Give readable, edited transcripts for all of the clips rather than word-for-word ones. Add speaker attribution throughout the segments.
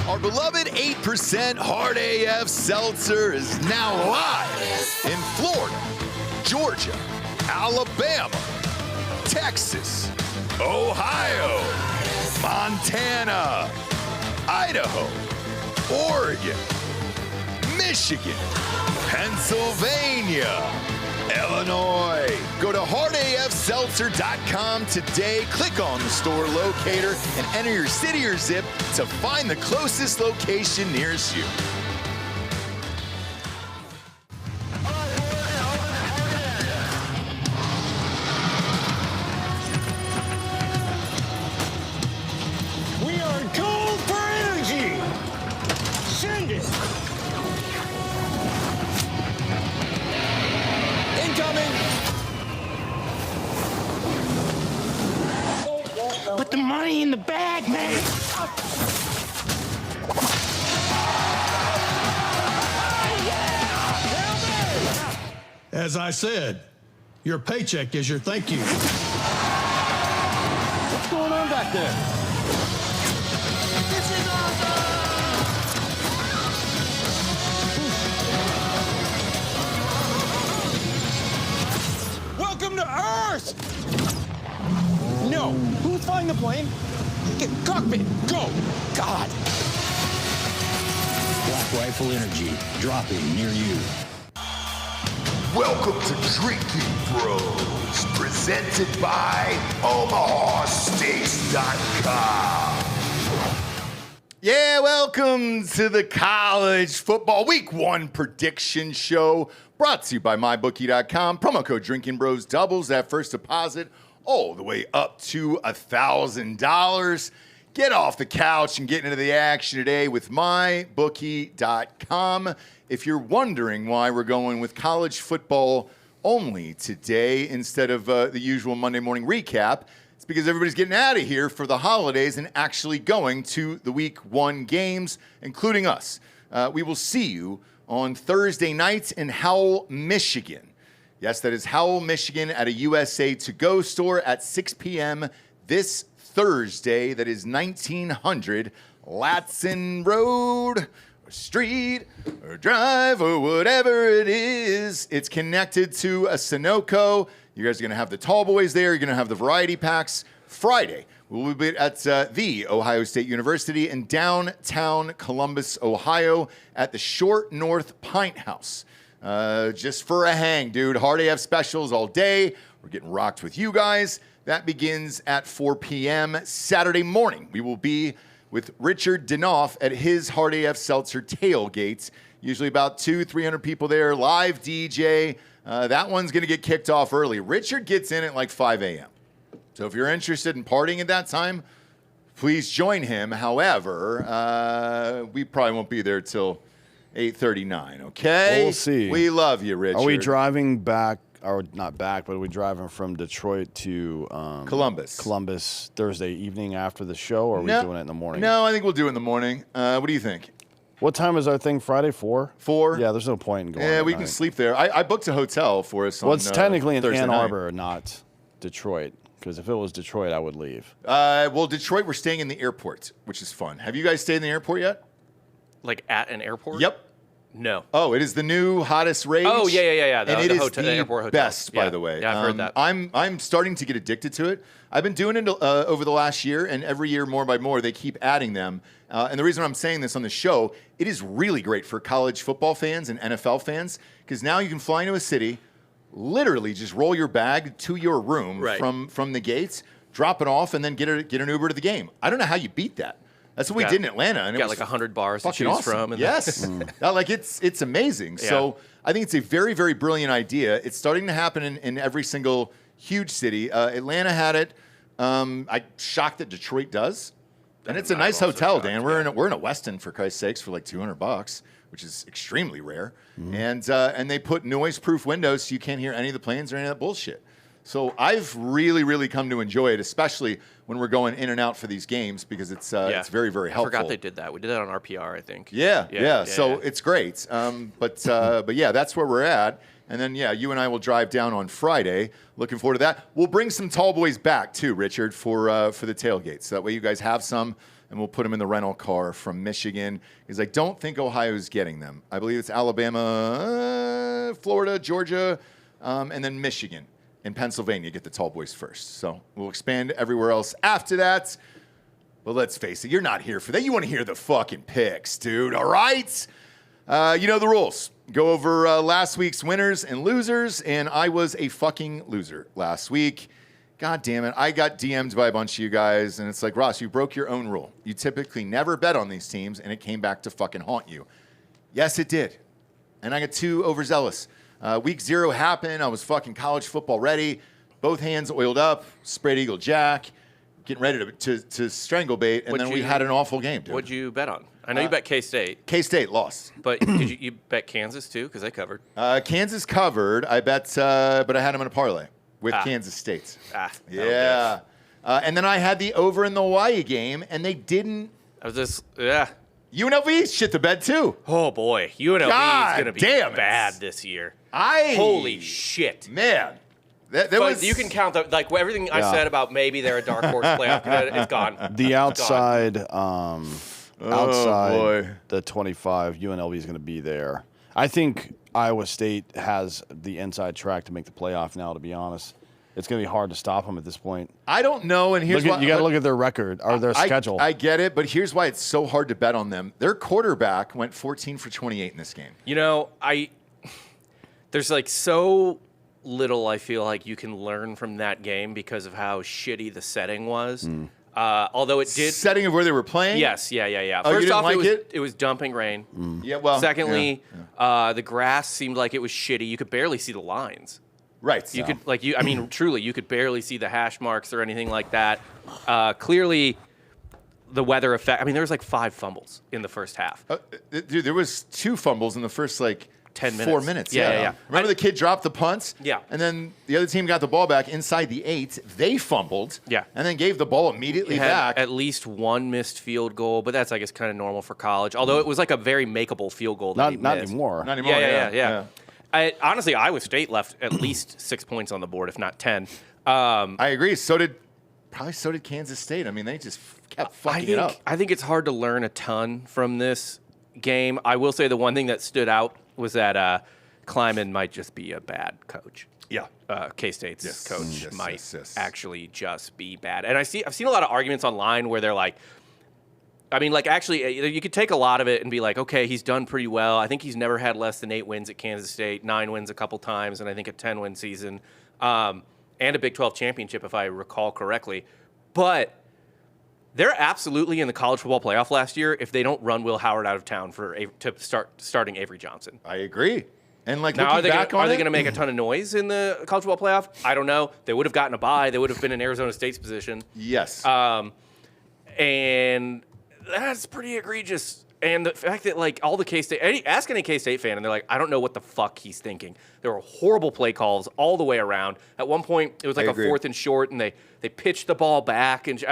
Speaker 1: Our beloved 8% Hard AF Seltzer is now live in Florida, Georgia, Alabama, Texas, Ohio, Montana, Idaho, Oregon, Michigan, Pennsylvania, Illinois. Go to hardafseltzer.com today. Click on the store locator and enter your city or zip to find the closest location nearest you.
Speaker 2: We are gold for energy. Send it. Incoming. Put the money in the bag, man.
Speaker 3: As I said, your paycheck is your thank you.
Speaker 2: What's going on back there? This is awesome! Welcome to Earth! No. Who's flying the plane? Get cockpit. Go. God.
Speaker 4: Black Rifle Energy, dropping near you.
Speaker 1: Welcome to Drinkin Bros, presented by OmahaSteaks.com. Yeah, welcome to the College Football Week 1 Prediction Show, brought to you by MyBookie.com. Promo code Drinkin Bros doubles that first deposit all the way up to $1,000. Get off the couch and get into the action today with MyBookie.com. If you're wondering why we're going with college football only today instead of the usual Monday morning recap, it's because everybody's getting out of here for the holidays and actually going to the Week 1 games, including us. We will see you on Thursday night in Howell, Michigan. Yes, that is Howell, Michigan at a USA To Go store at 6 p.m. this Thursday. That is 1900 Latson Road, or Street, or Drive, or whatever it is. It's connected to a Sunoco. You guys are going to have the tall boys there. You're going to have the variety packs. Friday, we'll be at the Ohio State University in downtown Columbus, Ohio at the Short North Pint House. Just for a hang, dude. Hard AF specials all day. We're getting rocked with you guys. That begins at 4 p.m. Saturday morning. We will be with Richard Dinoff at his Hard AF Seltzer tailgates. Usually about 200-300 people there. Live DJ. That one's going to get kicked off early. Richard gets in at like 5 a.m. So if you're interested in partying at that time, please join him. However, we probably won't be there till 8:39, okay?
Speaker 5: We'll see.
Speaker 1: We love you, Richard.
Speaker 5: Are we driving back, or not back, but are we driving from Detroit to Columbus Thursday evening after the show, or are we doing it in the morning?
Speaker 1: No, I think we'll do it in the morning. What do you think?
Speaker 5: What time is our thing Friday? 4?
Speaker 1: 4?
Speaker 5: Yeah, there's no point in going.
Speaker 1: Yeah, we can sleep there. I booked a hotel for us on
Speaker 5: Well, it's technically in
Speaker 1: Thursday
Speaker 5: Ann
Speaker 1: night.
Speaker 5: Arbor, not Detroit. Because if it was Detroit, I would leave.
Speaker 1: Well, Detroit, we're staying in the airport, which is fun. Have you guys stayed in the airport yet?
Speaker 6: Like at an airport?
Speaker 1: Yep.
Speaker 6: No.
Speaker 1: Oh, it is the new hottest rage.
Speaker 6: Oh, yeah.
Speaker 1: And it is
Speaker 6: hotel,
Speaker 1: the
Speaker 6: airport hotel.
Speaker 1: best, by the way.
Speaker 6: Yeah, I've heard that.
Speaker 1: I'm starting to get addicted to it. I've been doing it over the last year, and every year, more by more, they keep adding them. And the reason I'm saying this on the show, it is really great for college football fans and NFL fans, because now you can fly into a city, literally just roll your bag to your room from the gates, drop it off, and then get an Uber to the game. I don't know how you beat that. That's what we did in Atlanta. And it was
Speaker 6: like 100 bars to choose
Speaker 1: awesome.
Speaker 6: from. And
Speaker 1: yes. Like it's amazing. Yeah. So I think it's a very, very brilliant idea. It's starting to happen in every single huge city. Atlanta had it. I'm shocked that Detroit does. And it's a nice hotel, Dan. We're in a Westin, for Christ's sakes, for like $200, which is extremely rare. Mm-hmm. And they put noise-proof windows so you can't hear any of the planes or any of that bullshit. So I've really, really come to enjoy it, especially when we're going in and out for these games, because it's very, very helpful.
Speaker 6: I forgot they did that. We did that on RPR, I think.
Speaker 1: Yeah. So it's great. But yeah, that's where we're at. And then, you and I will drive down on Friday. Looking forward to that. We'll bring some tall boys back, too, Richard, for the tailgate. So that way you guys have some. and we'll put them in the rental car from Michigan because I don't think Ohio's getting them. I believe it's Alabama, Florida, Georgia, and then Michigan and Pennsylvania get the tall boys first. So we'll expand everywhere else after that. But let's face it, you're not here for that. You want to hear the fucking picks, dude, all right? You know the rules. Go over last week's winners and losers, and I was a fucking loser last week. God damn it. I got DM'd by a bunch of you guys, and it's like, Ross, you broke your own rule. You typically never bet on these teams, and it came back to fucking haunt you. Yes, it did. And I got too overzealous. Week 0 happened. I was fucking college football ready. Both hands oiled up, spread eagle jack, getting ready to strangle bait, and then we had an awful game, dude.
Speaker 6: What'd you bet on? I know you bet K-State.
Speaker 1: K-State lost.
Speaker 6: But did you bet Kansas, too? Because they covered.
Speaker 1: Kansas covered. I bet, but I had them in a parlay with Kansas State. Yeah. And then I had the over in the Hawaii game, and they didn't. UNLV shit the bed, too.
Speaker 6: Oh, boy. UNLV is going to be bad this year. Holy shit.
Speaker 1: Man.
Speaker 6: You can count everything I said about maybe they're a dark horse playoff. It's gone.
Speaker 5: The outside, the 25, UNLV is going to be there. I think Iowa State has the inside track to make the playoff now. To be honest, it's going to be hard to stop them at this point.
Speaker 1: I don't know, and here's why.
Speaker 5: You got to look at their record or their schedule.
Speaker 1: I get it, but here's why it's so hard to bet on them. Their quarterback went 14 for 28 in this game.
Speaker 6: You know, there's so little I feel like you can learn from that game because of how shitty the setting was. Although it did
Speaker 1: setting of where they were playing.
Speaker 6: Yes, yeah.
Speaker 1: Oh,
Speaker 6: First off,
Speaker 1: it
Speaker 6: was dumping rain.
Speaker 1: Yeah, well.
Speaker 6: Secondly, the grass seemed like it was shitty. You could barely see the lines.
Speaker 1: Right.
Speaker 6: You could truly, you could barely see the hash marks or anything like that. Clearly, the weather effect. I mean, there was 5 fumbles in the first half.
Speaker 1: Dude, there was 2 fumbles in the first
Speaker 6: 10 minutes.
Speaker 1: 4 minutes.
Speaker 6: Yeah.
Speaker 1: Remember the kid dropped the punts?
Speaker 6: Yeah.
Speaker 1: And then the other team got the ball back inside the 8. They fumbled.
Speaker 6: Yeah.
Speaker 1: And then gave the ball immediately back.
Speaker 6: At least one missed field goal, but that's, I guess, kind of normal for college. Although it was a very makeable field goal.
Speaker 5: Not anymore.
Speaker 1: Not anymore.
Speaker 6: Yeah. Honestly, Iowa State left at least 6 points on the board, if not 10.
Speaker 1: I agree. So did Kansas State. I mean, they just kept fucking it up.
Speaker 6: I think it's hard to learn a ton from this game. I will say the one thing that stood out was that Kleiman might just be a bad coach.
Speaker 1: Yeah.
Speaker 6: K-State's coach might actually just be bad. And I've seen a lot of arguments online where they're actually, you could take a lot of it and be like, okay, he's done pretty well. I think he's never had less than 8 wins at Kansas State, 9 wins a couple times, and I think a 10-win season, and a Big 12 championship, if I recall correctly. But they're absolutely in the college football playoff last year if they don't run Will Howard out of town to starting Avery Johnson.
Speaker 1: I agree. And
Speaker 6: now, are they going to make a ton of noise in the college football playoff? I don't know. They would have gotten a bye. They would have been in Arizona State's position.
Speaker 1: Yes.
Speaker 6: And that's pretty egregious. And the fact that all the K-State, ask any K-State fan, and they're like, I don't know what the fuck he's thinking. There were horrible play calls all the way around. At one point, it was a 4th and short, and they pitched the ball back, it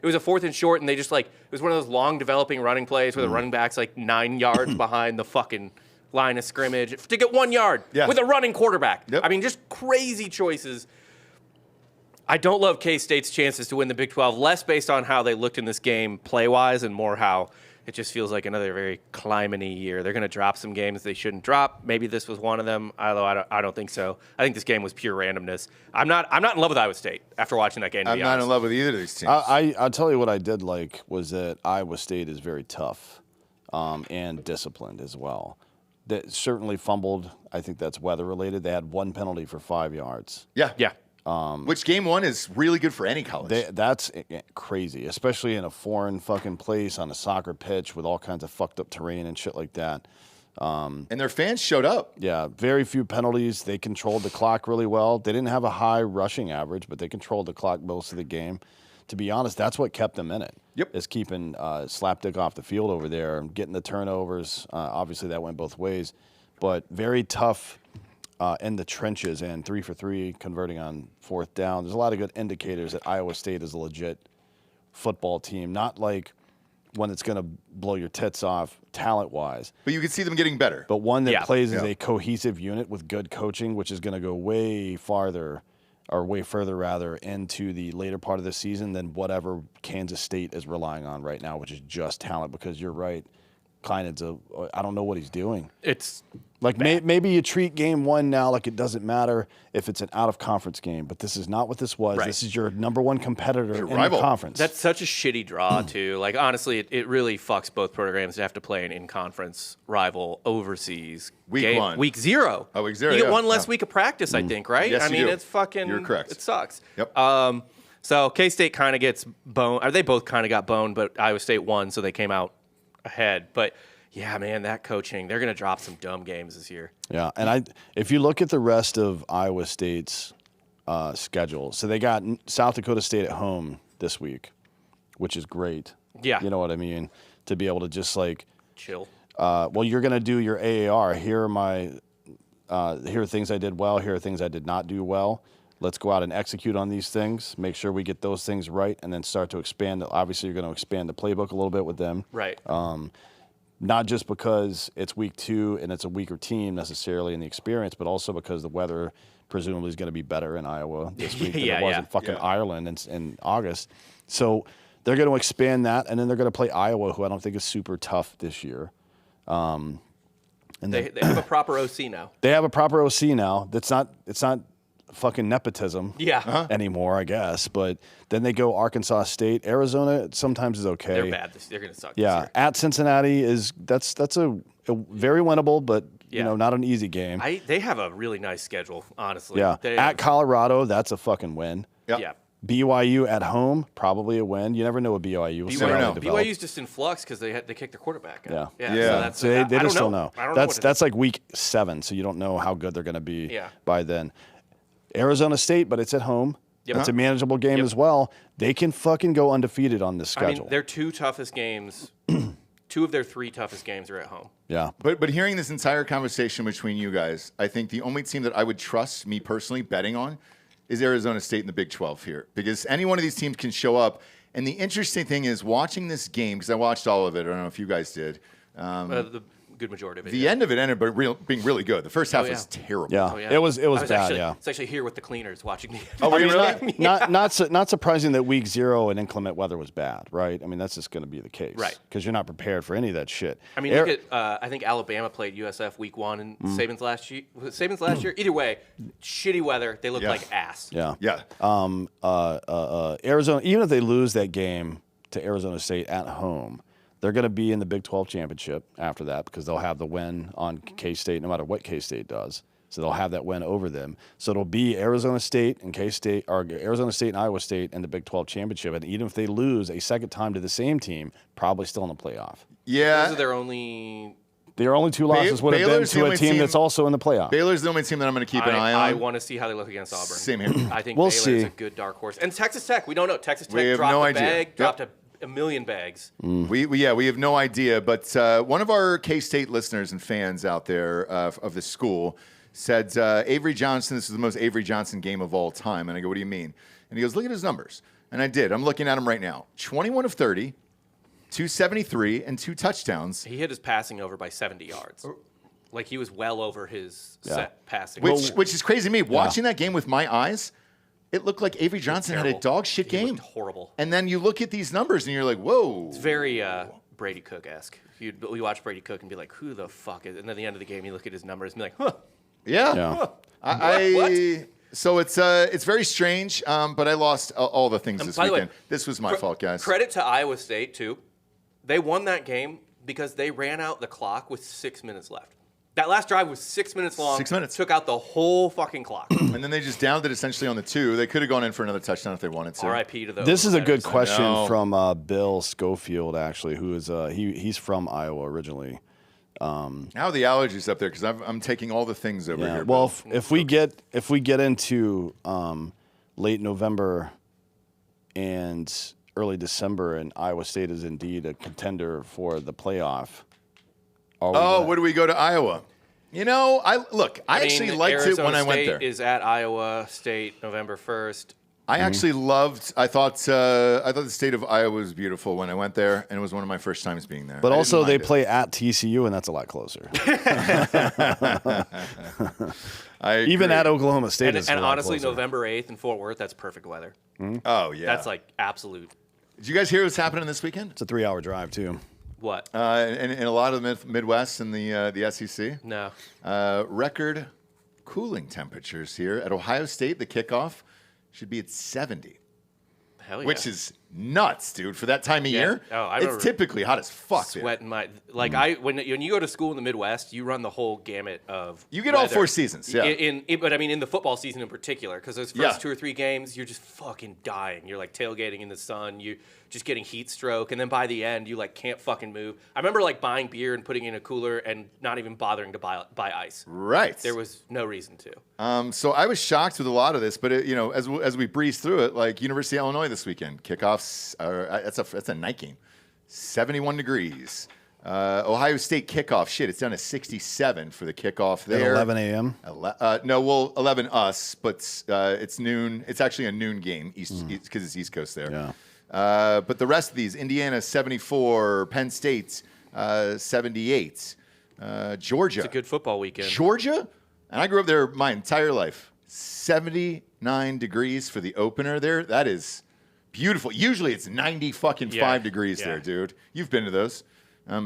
Speaker 6: was a 4th and short, and they just it was one of those long developing running plays where the running back's 9 yards behind the fucking line of scrimmage to get 1 yard with a running quarterback.
Speaker 1: Yep.
Speaker 6: I mean, just crazy choices. I don't love K-State's chances to win the Big 12, less based on how they looked in this game play-wise and more how it just feels like another very Kleiman-y year. They're going to drop some games they shouldn't drop. Maybe this was one of them, although I don't think so. I think this game was pure randomness. I'm not in love with Iowa State after watching that game, to
Speaker 1: I'm
Speaker 6: be
Speaker 1: not
Speaker 6: honest.
Speaker 1: in love with either of these teams.
Speaker 5: I'll tell you what I did like was that Iowa State is very tough and disciplined as well. They certainly fumbled. I think that's weather-related. They had 1 penalty for 5 yards.
Speaker 1: Yeah. Which game 1 is really good for any college.
Speaker 5: That's crazy, especially in a foreign fucking place on a soccer pitch with all kinds of fucked up terrain and shit like that.
Speaker 1: And their fans showed up.
Speaker 5: Yeah, very few penalties. They controlled the clock really well. They didn't have a high rushing average, but they controlled the clock most of the game. To be honest, that's what kept them in it.
Speaker 1: Yep.
Speaker 5: Is keeping Slapdick off the field over there and getting the turnovers. Obviously, that went both ways. But very tough in the trenches and 3 for 3 converting on 4th down. There's a lot of good indicators that Iowa State is a legit football team. Not like one that's going to blow your tits off talent-wise.
Speaker 1: But you can see them getting better.
Speaker 5: But one that plays as a cohesive unit with good coaching, which is going to go way farther or way further rather, into the later part of the season than whatever Kansas State is relying on right now, which is just talent. Because you're right, Kleinen's I don't know what he's doing.
Speaker 6: It's
Speaker 5: like maybe you treat game one now like it doesn't matter if it's an out-of-conference game, but this is not what this was.
Speaker 6: Right.
Speaker 5: This is your number one competitor in
Speaker 1: rival.
Speaker 5: the conference.
Speaker 6: That's such a shitty draw, too. Like, honestly, it really fucks both programs to have to play an in-conference rival overseas.
Speaker 1: Week one.
Speaker 6: Week 0.
Speaker 1: Oh, week 0,
Speaker 6: You get
Speaker 1: yeah,
Speaker 6: one less
Speaker 1: yeah.
Speaker 6: week of practice, I think, right?
Speaker 1: Yes,
Speaker 6: I
Speaker 1: you
Speaker 6: mean,
Speaker 1: do.
Speaker 6: it's fucking...
Speaker 1: You're correct.
Speaker 6: It sucks.
Speaker 1: Yep.
Speaker 6: So K-State kind of gets boned. Or they both kind of got boned, but Iowa State won, so they came out ahead. But... yeah, man, that coaching, they're going to drop some dumb games this year.
Speaker 5: Yeah, and if you look at the rest of Iowa State's schedule, so they got South Dakota State at home this week, which is great.
Speaker 6: Yeah.
Speaker 5: You know what I mean? To be able to just like...
Speaker 6: chill.
Speaker 5: well, you're going to do your AAR. Here are things I did well. Here are things I did not do well. Let's go out and execute on these things, make sure we get those things right, and then start to expand. Obviously, you're going to expand the playbook a little bit with them.
Speaker 6: Right.
Speaker 5: Not just because it's week 2 and it's a weaker team necessarily in the experience, but also because the weather presumably is going to be better in Iowa this week than it was in fucking Ireland in August. So they're going to expand that, and then they're going to play Iowa, who I don't think is super tough this year. And
Speaker 6: they have a proper OC now.
Speaker 5: They have a proper OC now. It's not fucking nepotism anymore, I guess. But then they go Arkansas State. Arizona sometimes is okay.
Speaker 6: They're bad. They're going to suck this
Speaker 5: Yeah,
Speaker 6: year.
Speaker 5: at Cincinnati that's a very winnable, but not an easy game.
Speaker 6: They have a really nice schedule, honestly.
Speaker 5: Yeah, at Colorado, that's a fucking win.
Speaker 1: Yep.
Speaker 6: Yeah.
Speaker 5: BYU at home, probably a win. You never know what BYU will develop.
Speaker 6: BYU's just in flux because they kicked their quarterback out.
Speaker 5: Yeah.
Speaker 6: So
Speaker 5: they just don't know.
Speaker 6: I don't know
Speaker 5: That's like week 7, so you don't know how good they're going to be by then. Arizona State, but it's at home.
Speaker 6: Yep.
Speaker 5: It's a manageable game as well. They can fucking go undefeated on this schedule.
Speaker 6: I mean, their 2 toughest games, 2 of their 3 toughest games are at home.
Speaker 5: Yeah.
Speaker 1: But hearing this entire conversation between you guys, I think the only team that I would trust, me personally, betting on is Arizona State in the Big 12 here. Because any one of these teams can show up. And the interesting thing is watching this game, because I watched all of it. I don't know if you guys did.
Speaker 6: The good majority of it.
Speaker 1: The end of it ended up being really good. The first half was terrible.
Speaker 5: Yeah.
Speaker 6: Oh, yeah.
Speaker 5: It was bad,
Speaker 6: It's actually here with the cleaners watching the
Speaker 1: Oh, were you really?
Speaker 5: Not surprising that week 0 and inclement weather was bad, right? I mean, that's just going to be the case.
Speaker 6: Right.
Speaker 5: Because you're not prepared for any of that shit.
Speaker 6: I mean, look at, I think Alabama played USF week 1 and Saban's last year. Was it Saban's last year? Either way, shitty weather. They look like ass.
Speaker 5: Yeah.
Speaker 1: Yeah.
Speaker 5: Arizona, even if they lose that game to Arizona State at home, they're going to be in the Big 12 championship after that because they'll have the win on K-State no matter what K-State does. So they'll have that win over them. So it'll be Arizona State and K-State, or Arizona State and Iowa State in the Big 12 championship. And even if they lose a second time to the same team, probably still in the playoff.
Speaker 1: Yeah.
Speaker 6: Those are their only...
Speaker 5: Their only 2 losses would have been
Speaker 1: Baylor's the
Speaker 5: to a
Speaker 1: only
Speaker 5: team
Speaker 1: team
Speaker 5: that's also in the playoff.
Speaker 1: Baylor's the only team that I'm going to keep an eye on.
Speaker 6: I want to see how they look against Auburn.
Speaker 1: Same here.
Speaker 6: I think
Speaker 5: We'll
Speaker 6: Baylor's
Speaker 5: see.
Speaker 6: a good dark horse. And Texas Tech, we don't know. Texas
Speaker 1: We
Speaker 6: Tech
Speaker 1: have
Speaker 6: dropped
Speaker 1: no
Speaker 6: a
Speaker 1: idea.
Speaker 6: bag,
Speaker 1: Yep.
Speaker 6: dropped a million bags.
Speaker 1: We have no idea, but one of our K-State listeners and fans out there of the school said, Avery Johnson, this is the most Avery Johnson game of all time. And I go, what do you mean? And he goes, look at his numbers. And I did. I'm looking at him right now. 21 of 30, 273, and 2 touchdowns.
Speaker 6: He hit his passing over by 70 yards. Like he was well over his set passing.
Speaker 1: Which is crazy to me. Watching that game with my eyes, it looked like Avery Johnson had a dog shit
Speaker 6: He
Speaker 1: game.
Speaker 6: looked horrible.
Speaker 1: And then you look at these numbers and you're like, whoa.
Speaker 6: It's very Brady Cook-esque. We watch Brady Cook and be like, who the fuck is... And then at the end of the game, you look at his numbers and be like, huh.
Speaker 1: Yeah.
Speaker 6: What?
Speaker 1: So it's very strange, but I lost all the things this
Speaker 6: by the way,
Speaker 1: weekend. This was my fault, guys.
Speaker 6: Credit to Iowa State, too. They won that game because they ran out the clock with 6 minutes left. That last drive was 6 minutes long.
Speaker 1: 6 minutes.
Speaker 6: Took out the whole fucking clock.
Speaker 1: And then they just downed it essentially on the 2. They could have gone in for another touchdown if they wanted to.
Speaker 6: R.I.P. to those.
Speaker 5: This is a good
Speaker 1: I know.
Speaker 5: question from Bill Schofield, actually, who is he's from Iowa originally.
Speaker 1: How are the allergies up there? Because I'm taking all the things over here.
Speaker 5: Well, if we get into late November and early December, and Iowa State is indeed a contender for the playoff.
Speaker 1: Would we go to Iowa? You know, I actually liked it when I went there.
Speaker 6: Arizona State is at Iowa State November 1st.
Speaker 1: I actually loved. I thought the state of Iowa was beautiful when I went there, and it was one of my first times being there.
Speaker 5: But
Speaker 1: I
Speaker 5: also,
Speaker 1: didn't
Speaker 5: they
Speaker 1: mind it.
Speaker 5: play at TCU, and that's a lot closer. Even at Oklahoma State,
Speaker 6: And,
Speaker 5: it's a
Speaker 6: and
Speaker 5: lot
Speaker 6: honestly,
Speaker 5: closer.
Speaker 6: November 8th in Fort Worth, that's perfect weather.
Speaker 1: Oh yeah,
Speaker 6: That's like absolute.
Speaker 1: Did you guys hear what's happening this weekend?
Speaker 5: It's a 3-hour drive too.
Speaker 6: What?
Speaker 1: In a lot of the Midwest and the SEC,
Speaker 6: No.
Speaker 1: record cooling temperatures here at Ohio State. The kickoff should be at 70.
Speaker 6: Hell yeah.
Speaker 1: Which is nuts, dude. For that time of year,
Speaker 6: Oh, I
Speaker 1: it's
Speaker 6: remember
Speaker 1: typically hot as fuck. There.
Speaker 6: Sweating my like when you go to school in the Midwest, you run the whole gamut of.
Speaker 1: You get all
Speaker 6: weather.
Speaker 1: 4 seasons, yeah.
Speaker 6: But I mean in the football season in particular, because those first 2 or 3 games, you're just fucking dying. You're like tailgating in the sun. You just getting heat stroke, and then by the end, you like can't fucking move. I remember like buying beer and putting it in a cooler and not even bothering to buy ice.
Speaker 1: Right.
Speaker 6: There was no reason to.
Speaker 1: So I was shocked with a lot of this, but as we breeze through it, like University of Illinois this weekend, kickoffs. That's a night game, 71 degrees. Ohio State kickoff. Shit, it's down to 67 for the kickoff there.
Speaker 5: At 11 a.m.
Speaker 1: 11 us, but it's noon. It's actually a noon game East because it's East Coast there.
Speaker 5: Yeah.
Speaker 1: But the rest of these, Indiana 74, Penn State 78, Georgia.
Speaker 6: It's a good football weekend.
Speaker 1: Georgia, and I grew up there my entire life. 79 degrees for the opener there. That is beautiful. Usually it's 90 fucking 5 degrees there, dude. You've been to those.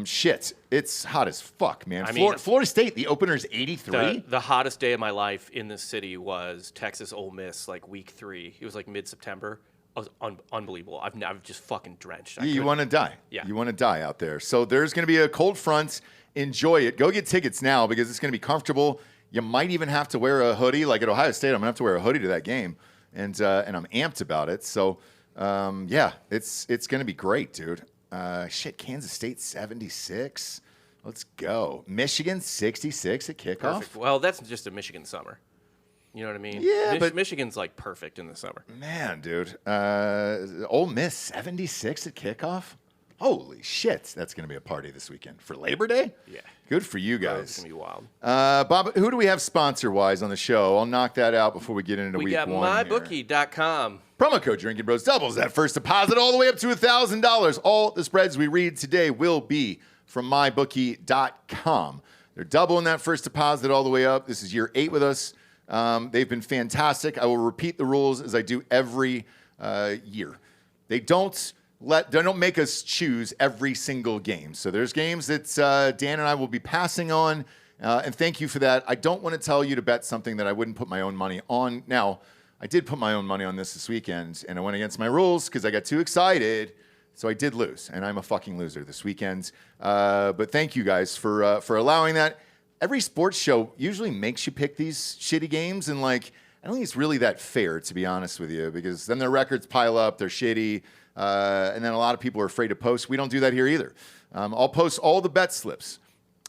Speaker 1: Shit, it's hot as fuck, man.
Speaker 6: I mean,
Speaker 1: Florida State, the opener is 83.
Speaker 6: The hottest day of my life in this city was Texas Ole Miss, like week 3. It was like mid-September. It was unbelievable. I've just fucking drenched.
Speaker 1: You want to die.
Speaker 6: Yeah.
Speaker 1: You want to die out there. So there's going to be a cold front. Enjoy it. Go get tickets now because it's going to be comfortable. You might even have to wear a hoodie. Like at Ohio State, I'm going to have to wear a hoodie to that game. And I'm amped about it. So, it's going to be great, dude. Kansas State 76. Let's go. Michigan 66 at kickoff.
Speaker 6: Perfect. Well, that's just a Michigan summer. You know what I mean?
Speaker 1: Yeah, but
Speaker 6: Michigan's like perfect in the summer.
Speaker 1: Man, dude. Ole Miss 76 at kickoff. Holy shit. That's going to be a party this weekend. For Labor Day?
Speaker 6: Yeah.
Speaker 1: Good for you
Speaker 6: It's
Speaker 1: guys.
Speaker 6: gonna be wild.
Speaker 1: Bob, who do we have sponsor-wise on the show? I'll knock that out before we get into
Speaker 6: We
Speaker 1: week
Speaker 6: got
Speaker 1: one here.
Speaker 6: mybookie.com.
Speaker 1: Promo code Drinkin' Bros doubles that first deposit all the way up to $1,000. All the spreads we read today will be from mybookie.com. They're doubling that first deposit all the way up. This is year 8 with us. They've been fantastic. I will repeat the rules as I do every year. They don't make us choose every single game. So there's games that Dan and I will be passing on, and thank you for that. I don't want to tell you to bet something that I wouldn't put my own money on. Now, I did put my own money on this weekend, and I went against my rules because I got too excited. So I did lose, and I'm a fucking loser this weekend. But thank you guys for allowing that. Every sports show usually makes you pick these shitty games, and I don't think it's really that fair, to be honest with you, because then their records pile up, they're shitty, and then a lot of people are afraid to post. We don't do that here either. I'll post all the bet slips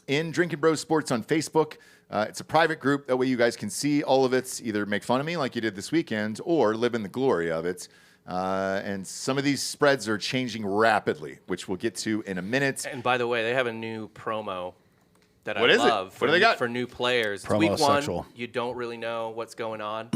Speaker 1: in Drinkin' Bros Sports on Facebook. It's a private group. That way you guys can see all of it, either make fun of me like you did this weekend or live in the glory of it. And some of these spreads are changing rapidly, which we'll get to in a minute.
Speaker 6: And by the way, they have a new promo that
Speaker 1: What
Speaker 6: I
Speaker 1: is it?
Speaker 6: love
Speaker 1: What do they got?
Speaker 6: for new players. It's
Speaker 5: Promo
Speaker 6: week 1,
Speaker 5: sexual.
Speaker 6: you don't really know what's going on.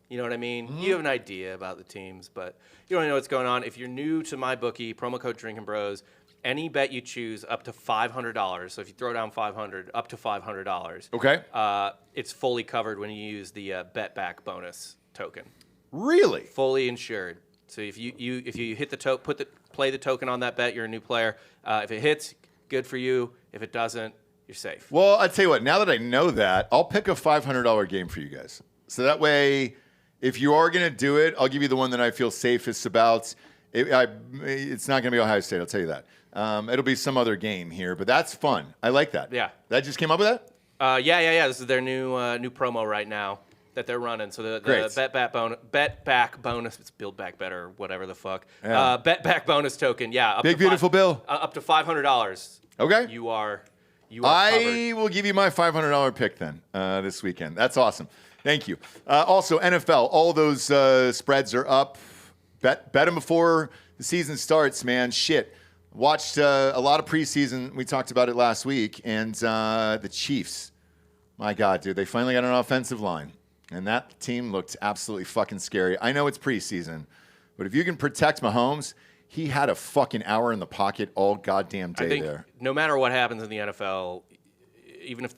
Speaker 6: You know what I mean?
Speaker 1: Mm-hmm.
Speaker 6: You have an idea about the teams, but you don't know what's going on. If you're new to MyBookie, promo code Drinkin' Bros, any bet you choose up to $500. So if you throw down $500, up to $500.
Speaker 1: Okay.
Speaker 6: It's fully covered when you use the bet back bonus token.
Speaker 1: Really?
Speaker 6: Fully insured. So if you hit the play the token on that bet, you're a new player. If it hits, good for you. If it doesn't, you're safe.
Speaker 1: Well, I'll tell you what, now that I know that, I'll pick a $500 game for you guys. So that way, if you are going to do it, I'll give you the one that I feel safest about. It's not going to be Ohio State, I'll tell you that. It'll be some other game here, but that's fun. I like that.
Speaker 6: Yeah.
Speaker 1: That just came up with that?
Speaker 6: Yeah. This is their new promo right now that they're running. So the bet back bonus, it's build back better, whatever the fuck.
Speaker 1: Yeah.
Speaker 6: Bet back bonus token. Yeah.
Speaker 1: Big beautiful bill.
Speaker 6: Up to $500.
Speaker 1: Okay.
Speaker 6: You are
Speaker 1: I
Speaker 6: covered.
Speaker 1: will give you my $500 pick then this weekend. That's awesome. Thank you. Also, NFL, all those spreads are up. Bet them before the season starts, man. Shit. Watched a lot of preseason. We talked about it last week. And the Chiefs, my God, dude, they finally got an offensive line. And that team looked absolutely fucking scary. I know it's preseason, but if you can protect Mahomes, he had a fucking hour in the pocket all goddamn day
Speaker 6: I think
Speaker 1: there.
Speaker 6: No matter what happens in the NFL, even if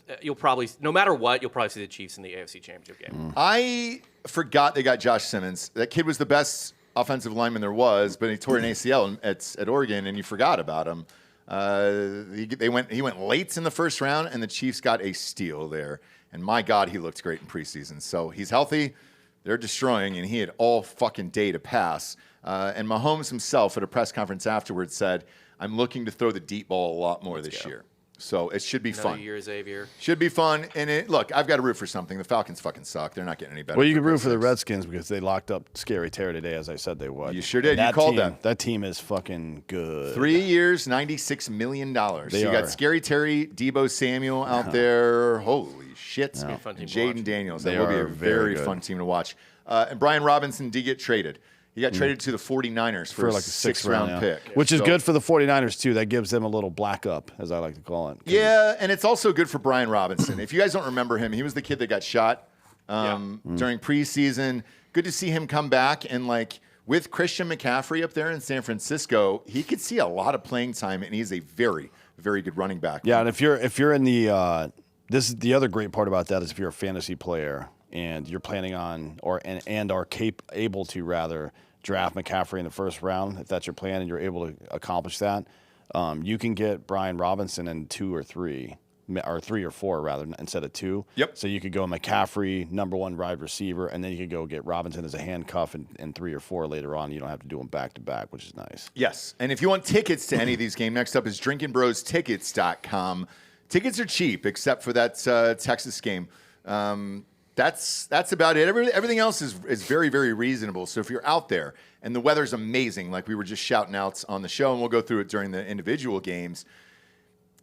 Speaker 6: no matter what, you'll probably see the Chiefs in the AFC Championship game.
Speaker 1: I forgot they got Josh Simmons. That kid was the best offensive lineman there was, but he tore an ACL at Oregon, and you forgot about him. He went late in the first round, and the Chiefs got a steal there. And my God, he looked great in preseason. So he's healthy. They're destroying, and he had all fucking day to pass. And Mahomes himself at a press conference afterwards said, I'm looking to throw the deep ball a lot more this year. So it should be fun.
Speaker 6: Year, Xavier.
Speaker 1: Should be fun. And look, I've got to root for something. The Falcons fucking suck. They're not getting any better.
Speaker 5: Well, you can root for the Redskins because they locked up Scary Terry today, as I said they would.
Speaker 1: You sure did.
Speaker 5: And
Speaker 1: You called them.
Speaker 5: That team is fucking good.
Speaker 1: 3 years, $96 million. So you got Scary Terry, Debo Samuel out there. Holy shit.
Speaker 6: Yeah. Fun team to
Speaker 1: Jaden
Speaker 6: watch.
Speaker 1: Daniels.
Speaker 5: They
Speaker 1: That will be a
Speaker 5: are
Speaker 1: very
Speaker 5: very
Speaker 1: fun team to watch. And Brian Robinson did get traded. He got traded to the 49ers for
Speaker 5: like a
Speaker 1: sixth round pick.
Speaker 5: Which is
Speaker 1: So-
Speaker 5: good for the 49ers, too. That gives them a little black up, as I like to call it.
Speaker 1: Yeah, and it's also good for Brian Robinson. If you guys don't remember him, he was the kid that got shot during preseason. Good to see him come back. And, like, with Christian McCaffrey up there in San Francisco, he could see a lot of playing time, and he's a very, very good running back.
Speaker 5: Yeah, and if you're in the this is the other great part about that is if you're a fantasy player and you're planning on are able to rather draft McCaffrey in the first round, if that's your plan and you're able to accomplish that, you can get Brian Robinson in 2 or 3, or 3 or 4 rather instead of 2.
Speaker 1: Yep.
Speaker 5: So you could go McCaffrey, number 1 wide receiver, and then you could go get Robinson as a handcuff in 3 or 4 later on. You don't have to do them back to back, which is nice.
Speaker 1: Yes, and if you want tickets to any of these games, next up is drinkinbrostickets.com. Tickets are cheap except for that Texas game. That's about it. Everything else is very, very reasonable. So if you're out there and the weather's amazing, like we were just shouting out on the show, and we'll go through it during the individual games,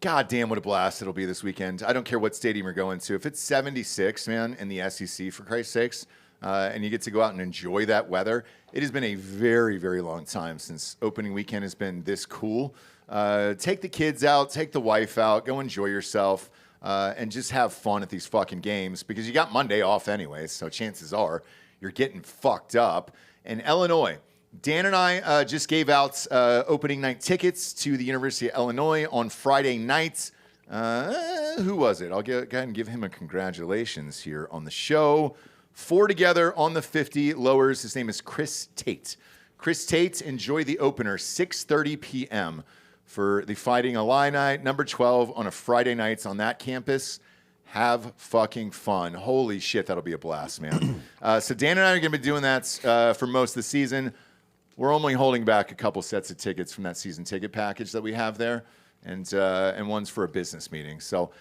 Speaker 1: God damn, what a blast it'll be this weekend. I don't care what stadium you're going to. If it's 76, man, in the SEC, for Christ's sakes, and you get to go out and enjoy that weather, it has been a very, very long time since opening weekend has been this cool. Take the kids out, take the wife out, go enjoy yourself. And just have fun at these fucking games because you got Monday off anyway, so chances are you're getting fucked up. And Illinois, Dan and I just gave out opening night tickets to the University of Illinois on Friday night. Who was it? I'll go ahead and give him a congratulations here on the show. 4 together on the 50 lowers. His name is Chris Tate. Chris Tate, enjoy the opener, 6:30 p.m. for the Fighting Illini, number 12 on a Friday nights on that campus. Have fucking fun. Holy shit, that'll be a blast, man. So Dan and I are going to be doing that for most of the season. We're only holding back a couple sets of tickets from that season ticket package that we have there, and one's for a business meeting. So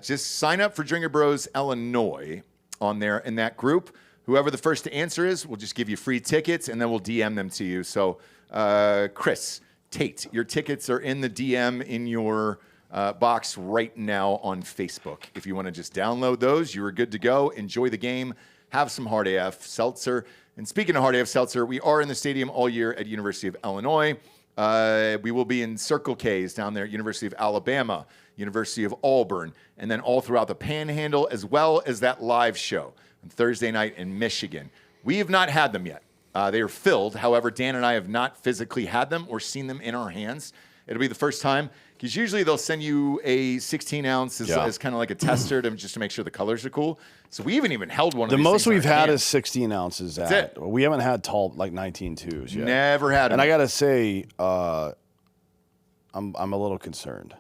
Speaker 1: just sign up for Drinker Bros Illinois on there in that group. Whoever the first to answer is, we'll just give you free tickets, and then we'll DM them to you. So Chris Tate, your tickets are in the DM in your box right now on Facebook. If you want to just download those, you are good to go. Enjoy the game. Have some Hard AF Seltzer. And speaking of Hard AF Seltzer, we are in the stadium all year at University of Illinois. We will be in Circle K's down there at University of Alabama, University of Auburn, and then all throughout the Panhandle, as well as that live show on Thursday night in Michigan. We have not had them yet. They are filled. However, Dan and I have not physically had them or seen them in our hands. It'll be the first time because usually they'll send you a 16 ounce as kind of like a tester just to make sure the colors are cool. So we haven't even held one of
Speaker 5: The
Speaker 1: these
Speaker 5: most
Speaker 1: things in
Speaker 5: we've
Speaker 1: our
Speaker 5: had
Speaker 1: hand.
Speaker 5: is 16 ounces.
Speaker 1: That's it.
Speaker 5: We haven't had tall, like 19.2s yet.
Speaker 1: Never had them.
Speaker 5: And I got to say, I'm a little concerned.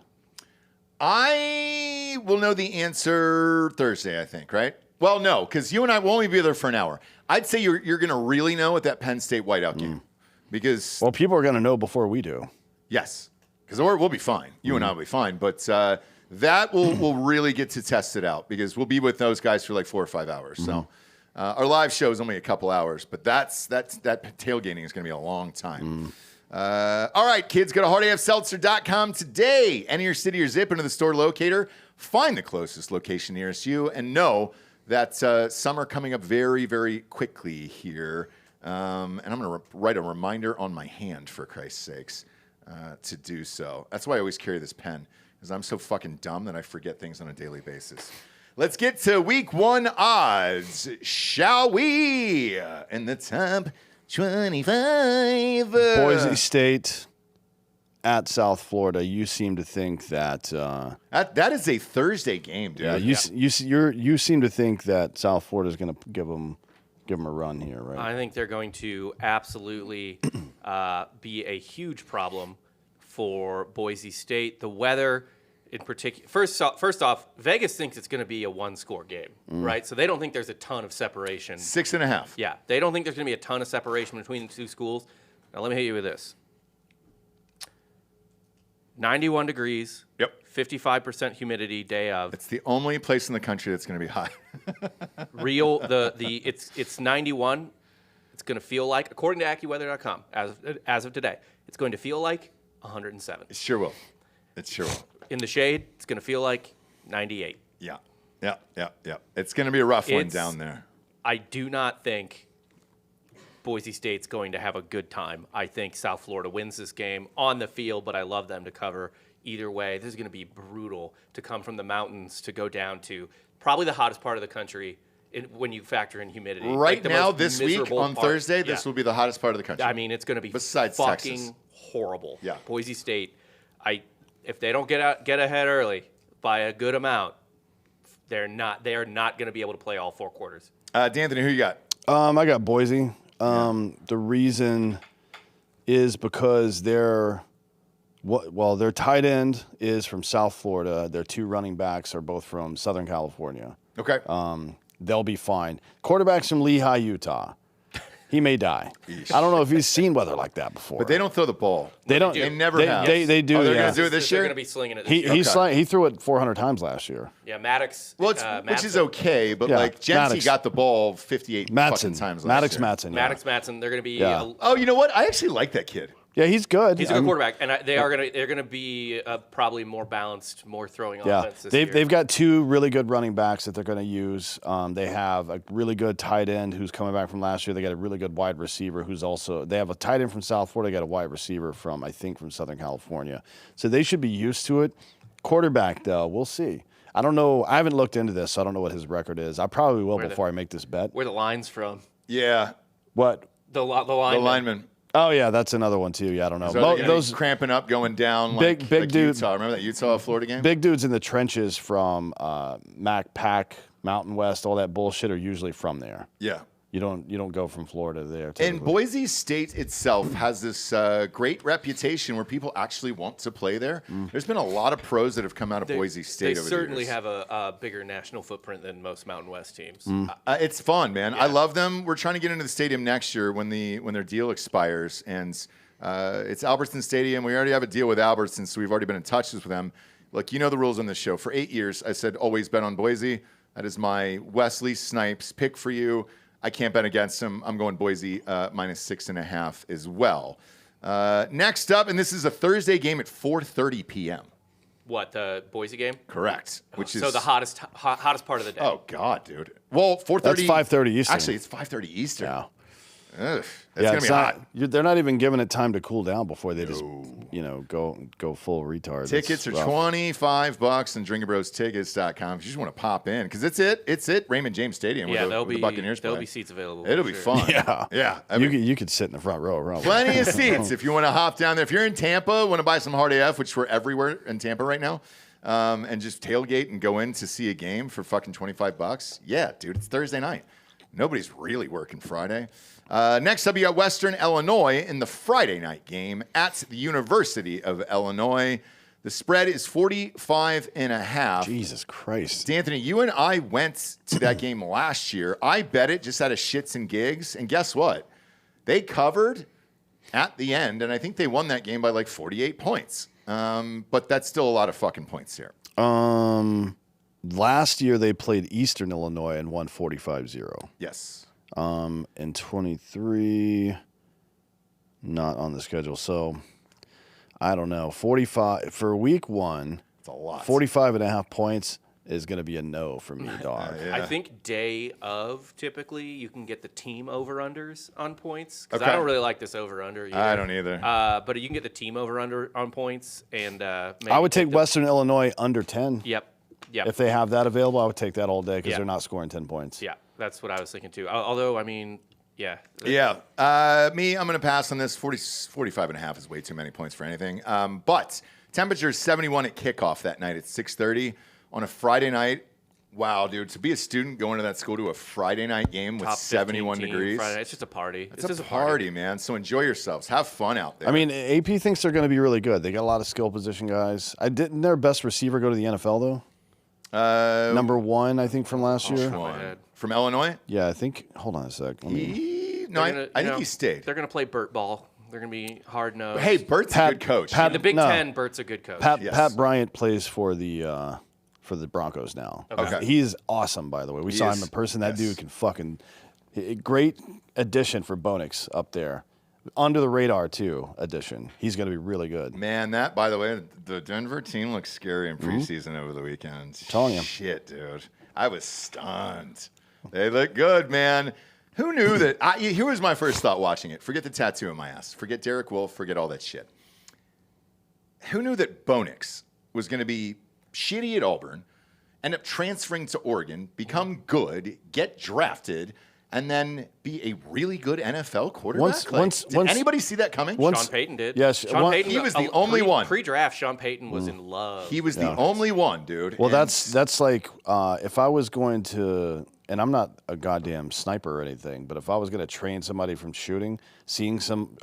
Speaker 1: I will know the answer Thursday, I think, right? Well, no, because you and I will only be there for an hour. I'd say you're going to really know at that Penn State whiteout game. Because,
Speaker 5: Well, people are going to know before we do.
Speaker 1: yes, because we'll be fine. You and I will be fine. But that we'll really get to test it out because we'll be with those guys for like 4 or 5 hours. So our live show is only a couple hours, but that tailgating is going to be a long time. All right, kids, go to hardafseltzer.com today. Enter your city or zip into the store locator. Find the closest location nearest you and know that summer coming up very, very quickly here. And I'm going to write a reminder on my hand, for Christ's sakes, to do so. That's why I always carry this pen, because I'm so fucking dumb that I forget things on a daily basis. Let's get to week 1 odds, shall we? In the top 25.
Speaker 5: Boise State at South Florida. You seem to think that
Speaker 1: that is a Thursday game, dude.
Speaker 5: yeah, you seem to think that South Florida is going to give them a run here, right?
Speaker 6: I think they're going to absolutely be a huge problem for Boise State. The weather, in particular, first off, Vegas thinks it's going to be a 1-score game, right? So they don't think there's a ton of separation.
Speaker 1: 6.5.
Speaker 6: Yeah, they don't think there's going to be a ton of separation between the two schools. Now let me hit you with this: 91 degrees.
Speaker 1: Yep.
Speaker 6: 55% humidity day of.
Speaker 1: It's the only place in the country that's going to be hot.
Speaker 6: It's 91. It's going to feel like, according to AccuWeather.com, as of today, it's going to feel like 107.
Speaker 1: It sure will. It sure will.
Speaker 6: In the shade, it's going to feel like 98.
Speaker 1: Yeah. It's going to be a rough one down there.
Speaker 6: I do not think Boise State's going to have a good time. I think South Florida wins this game on the field, but I love them to cover either way. This is going to be brutal to come from the mountains to go down to probably the hottest part of the country when you factor in humidity.
Speaker 1: Right
Speaker 6: the
Speaker 1: now,
Speaker 6: most
Speaker 1: this week on
Speaker 6: part.
Speaker 1: Thursday, this will be the hottest part of the country.
Speaker 6: I mean, it's going to be
Speaker 1: besides
Speaker 6: fucking
Speaker 1: Texas.
Speaker 6: Horrible.
Speaker 1: Yeah.
Speaker 6: Boise State, if they don't get ahead early by a good amount, they are not going to be able to play all 4 quarters.
Speaker 1: D'Anthony, who you got?
Speaker 5: I got Boise. The reason is because their tight end is from South Florida. Their 2 running backs are both from Southern California.
Speaker 1: Okay.
Speaker 5: They'll be fine. Quarterback's from Lehigh, Utah. He may die. I don't know if he's seen weather like that before.
Speaker 1: But they don't throw the ball.
Speaker 5: They don't.
Speaker 1: They never have.
Speaker 5: They do.
Speaker 1: Oh, they're
Speaker 5: yeah.
Speaker 1: going to do it this year?
Speaker 6: They're going to be slinging it this year.
Speaker 5: He threw it 400 times last year.
Speaker 6: Yeah, Maddox.
Speaker 1: Well, which is okay, but
Speaker 5: Yeah,
Speaker 1: Jency
Speaker 5: Maddox.
Speaker 1: got the ball 58 fucking times last year.
Speaker 5: Matson.
Speaker 6: Maddox Matson. They're going to be.
Speaker 5: Yeah.
Speaker 1: Oh, you know what? I actually like that kid.
Speaker 5: Yeah, he's good.
Speaker 6: He's a good quarterback, and they're going to be probably more balanced, more throwing offense this year.
Speaker 5: They've got 2 really good running backs that they're going to use. They have a really good tight end who's coming back from last year. They got a really good wide receiver who's also. They have a tight end from South Florida. They got a wide receiver from Southern California. So they should be used to it. Quarterback though, we'll see. I don't know. I haven't looked into this, so I don't know what his record is. I probably will before I make this bet.
Speaker 6: Where the line's from?
Speaker 1: Yeah.
Speaker 5: What?
Speaker 6: The lineman.
Speaker 1: The lineman.
Speaker 5: Oh yeah, that's another one too. Yeah, I don't know.
Speaker 1: So those cramping up, going down
Speaker 5: big dudes.
Speaker 1: Utah. Remember that Utah-Florida game?
Speaker 5: Big dudes in the trenches from MacPac, Mountain West, all that bullshit are usually from there.
Speaker 1: Yeah.
Speaker 5: You don't go from Florida there.
Speaker 1: And
Speaker 5: typically.
Speaker 1: Boise State itself has this great reputation where people actually want to play there. There's been a lot of pros that have come out of Boise State over the years.
Speaker 6: They certainly have a bigger national footprint than most Mountain West teams.
Speaker 1: It's fun, man. Yeah. I love them. We're trying to get into the stadium next year when their deal expires, and it's Albertson Stadium. We already have a deal with Albertson, so we've already been in touch with them. Look, you know the rules on this show. For 8 years, I said always bet on Boise. That is my Wesley Snipes pick for you. I can't bet against him. I'm going Boise minus 6.5 as well. Next up, and this is a Thursday game at 4:30 p.m.
Speaker 6: What, the Boise game?
Speaker 1: Correct. Which is
Speaker 6: the hottest part of the day.
Speaker 1: Oh God, dude. Well, 4:30.
Speaker 5: That's 5:30 Eastern.
Speaker 1: Actually, it's 5:30 Eastern.
Speaker 5: Yeah.
Speaker 1: Ugh, that's gonna be hot.
Speaker 5: They're not even giving it time to cool down before they just go full retard.
Speaker 1: Tickets are $25 on drinkinbrostickets.com if you just want to pop in, because it's at Raymond James Stadium.
Speaker 6: Yeah,
Speaker 1: where the Buccaneers play.
Speaker 6: there'll be seats available.
Speaker 1: It'll be fun.
Speaker 5: Yeah.
Speaker 1: I mean,
Speaker 5: you could sit in the front row. Probably.
Speaker 1: plenty of seats if you want to hop down there. If you're in Tampa, want to buy some hard AF, which we're everywhere in Tampa right now, and just tailgate and go in to see a game for fucking $25. Yeah, dude, it's Thursday night. Nobody's really working Friday. Next up, you got Western Illinois in the Friday night game at the University of Illinois. The spread is 45.5.
Speaker 5: Jesus Christ.
Speaker 1: D'Anthony, you and I went to that game last year. I bet it just out of shits and gigs. And guess what? They covered at the end, and I think they won that game by like 48 points. But that's still a lot of fucking points here.
Speaker 5: Last year they played Eastern Illinois and won 45-0.
Speaker 1: Yes.
Speaker 5: In 23, not on the schedule. So I don't know. 45 for week 1.
Speaker 1: It's a lot.
Speaker 5: 45.5 points is going to be a no for me, dog.
Speaker 1: Yeah.
Speaker 6: I think day of, typically, you can get the team over-unders on points. Because
Speaker 1: Okay.
Speaker 6: I don't really like this over-under either.
Speaker 1: I don't either.
Speaker 6: But you can get the team over-under on points. And
Speaker 5: I would take Western Illinois under 10.
Speaker 6: Yep. Yeah.
Speaker 5: If they have that available, I would take that all day because
Speaker 6: Yeah.
Speaker 5: they're not scoring 10 points.
Speaker 6: Yeah, that's what I was thinking too. Although, I mean, yeah.
Speaker 1: Yeah. Me, I'm going to pass on this. 45 and a half is way too many points for anything. But temperature is 71 at kickoff that night at 6:30 on a Friday night. Wow, dude, to be a student going to that school to a Friday night game with
Speaker 6: Top
Speaker 1: 71
Speaker 6: 15
Speaker 1: degrees.
Speaker 6: Friday night. It's just a party.
Speaker 1: It's
Speaker 6: just
Speaker 1: a party, man. So enjoy yourselves. Have fun out there.
Speaker 5: I mean, AP thinks they're going to be really good. They got a lot of skill position guys. Didn't their best receiver go to the NFL, though? Number 1, I think, from last year.
Speaker 6: head.
Speaker 1: From Illinois?
Speaker 5: Yeah, I think. Hold on a sec. Let me-
Speaker 1: I think he stayed.
Speaker 6: They're going to play Burt ball. They're going to be hard nosed.
Speaker 1: Hey, Bert's a good coach.
Speaker 6: in the Big
Speaker 5: no.
Speaker 6: Ten, Bert's a good coach.
Speaker 5: Pat Bryant plays for the Broncos now.
Speaker 1: Okay.
Speaker 5: He's awesome, by the way. We saw him in person. That dude can fucking great addition for Bonix up there. Under the radar too. Addition. He's going to be really good.
Speaker 1: Man, that, by the way, the Denver team looks scary in preseason over the weekend.
Speaker 5: Telling you.
Speaker 1: Shit, dude. I was stunned. They look good, man. Who knew that? Here was my first thought watching it. Forget the tattoo on my ass. Forget Derek Wolfe. Forget all that shit. Who knew that Bonix was going to be shitty at Auburn, end up transferring to Oregon, become good, get drafted, and then be a really good NFL quarterback? Did anybody see that coming?
Speaker 6: Sean Payton did.
Speaker 5: Yes.
Speaker 6: Sean Payton,
Speaker 1: he was the only one.
Speaker 6: Pre-draft, Sean Payton was in love.
Speaker 1: He was the only one, dude.
Speaker 5: Well,
Speaker 1: And
Speaker 5: that's like if I was going to, and I'm not a goddamn sniper or anything, but if I was going to train somebody from shooting, seeing somebody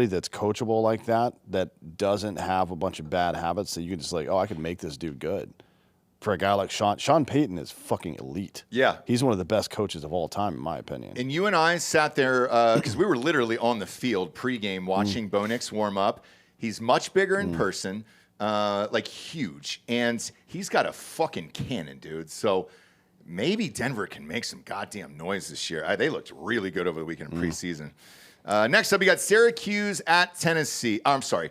Speaker 5: that's coachable like that doesn't have a bunch of bad habits, that you can just like, oh, I could make this dude good. For a guy like Sean Payton is fucking elite.
Speaker 1: Yeah.
Speaker 5: He's one of the best coaches of all time, in my opinion.
Speaker 1: And you and I sat there because we were literally on the field pregame watching Bonix warm up. He's much bigger in person, like huge. And he's got a fucking cannon, dude. So maybe Denver can make some goddamn noise this year. They looked really good over the weekend in preseason. Next up, we got Syracuse at Tennessee. I'm sorry.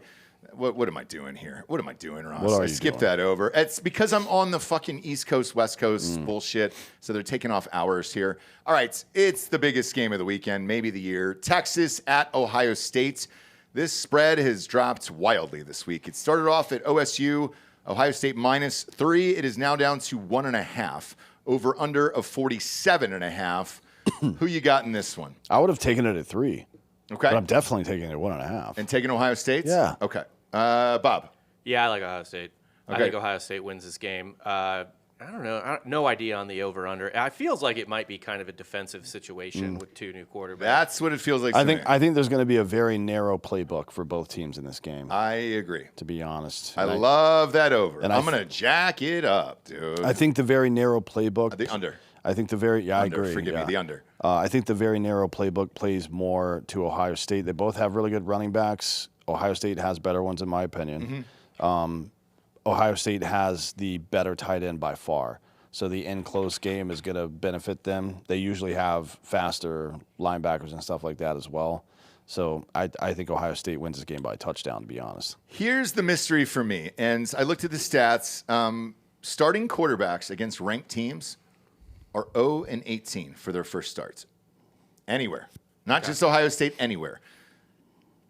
Speaker 1: What am I doing here? What am I doing, Ross?
Speaker 5: What are
Speaker 1: I
Speaker 5: you
Speaker 1: skipped
Speaker 5: doing?
Speaker 1: that over. It's because I'm on the fucking East Coast, West Coast bullshit, so they're taking off hours here. All right, it's the biggest game of the weekend, maybe the year. Texas at Ohio State. This spread has dropped wildly this week. It started off at OSU, Ohio State -3. It is now down to 1.5. Over under of 47.5. Who you got in this one?
Speaker 5: I would have taken it at 3.
Speaker 1: Okay.
Speaker 5: But I'm definitely taking it at 1.5.
Speaker 1: And taking Ohio State?
Speaker 5: Yeah.
Speaker 1: Okay. Bob.
Speaker 6: Yeah, I like Ohio State.
Speaker 1: Okay.
Speaker 6: I think Ohio State wins this game. I don't know. No idea on the over/under. It feels like it might be kind of a defensive situation with two new quarterbacks.
Speaker 1: That's what it feels like.
Speaker 5: I
Speaker 1: to
Speaker 5: think
Speaker 1: me.
Speaker 5: I think there's going to be a very narrow playbook for both teams in this game.
Speaker 1: I agree.
Speaker 5: To be honest,
Speaker 1: I love that over.
Speaker 5: and
Speaker 1: I'm going to jack it up, dude.
Speaker 5: I think the very narrow playbook.
Speaker 1: The under.
Speaker 5: I think the very I
Speaker 1: Under,
Speaker 5: agree.
Speaker 1: forgive me,
Speaker 5: yeah.
Speaker 1: the under.
Speaker 5: I think the very narrow playbook plays more to Ohio State. They both have really good running backs. Ohio State has better ones, in my opinion. Ohio State has the better tight end by far. So the in-close game is going to benefit them. They usually have faster linebackers and stuff like that as well. So I think Ohio State wins this game by a touchdown, to be honest.
Speaker 1: Here's the mystery for me. And I looked at the stats. Starting quarterbacks against ranked teams are 0-18 for their first starts. Anywhere. Not just Ohio State, anywhere.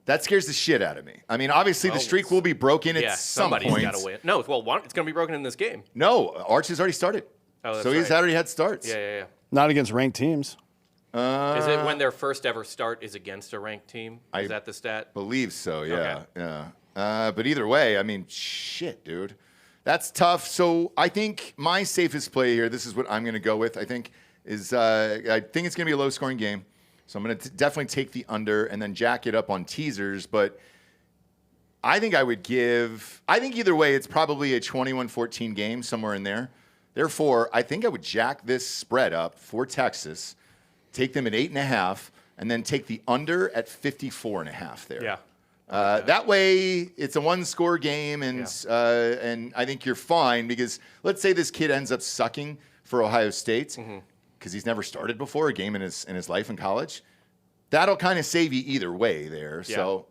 Speaker 1: That scares the shit out of me. I mean, obviously the streak will be broken at some point.
Speaker 6: Somebody's got to win. No, well, it's going to be broken in this game.
Speaker 1: No, Arch has already started.
Speaker 6: Oh, that's
Speaker 1: so he's
Speaker 6: right.
Speaker 1: already had starts.
Speaker 6: Yeah.
Speaker 5: Not against ranked teams.
Speaker 6: Is it when their first ever start is against a ranked team? Is that the stat?
Speaker 1: Believe so, yeah.
Speaker 6: Okay.
Speaker 1: Yeah. But either way, I mean, shit, dude. That's tough. So I think my safest play here, this is what I'm going to go with, I think, is I think it's going to be a low-scoring game. So I'm going to definitely take the under and then jack it up on teasers. But I think I think either way, it's probably a 21-14 game, somewhere in there. Therefore, I think I would jack this spread up for Texas, take them at 8.5, and then take the under at 54.5 there.
Speaker 6: Yeah.
Speaker 1: That way, it's a one-score game, and I think you're fine because let's say this kid ends up sucking for Ohio State because he's never started before a game in his life in college. That'll kind of save you either way there.
Speaker 6: Yeah.
Speaker 1: So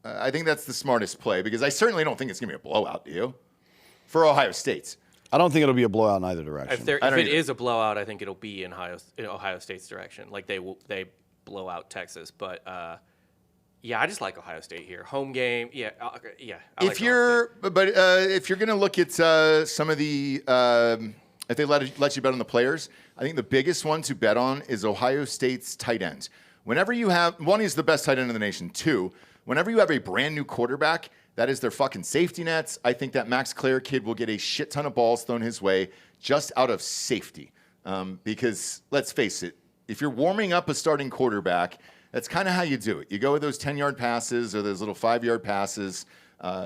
Speaker 1: I think that's the smartest play because I certainly don't think it's going to be a blowout, do you? For Ohio State.
Speaker 5: I don't think it'll be a blowout in either direction.
Speaker 6: If it is a blowout, I think it'll be in Ohio State's direction. Like they blow out Texas, but Yeah, I just like Ohio State here. Home game. Yeah, yeah.
Speaker 1: If you're going to look at some of the if they let you bet on the players, I think the biggest one to bet on is Ohio State's tight ends. Whenever you have one, he's the best tight end in the nation. Two, whenever you have a brand new quarterback, that is their fucking safety nets. I think that Max Clare kid will get a shit ton of balls thrown his way just out of safety. Because let's face it, if you're warming up a starting quarterback, that's kind of how you do it. You go with those 10-yard passes or those little 5-yard passes.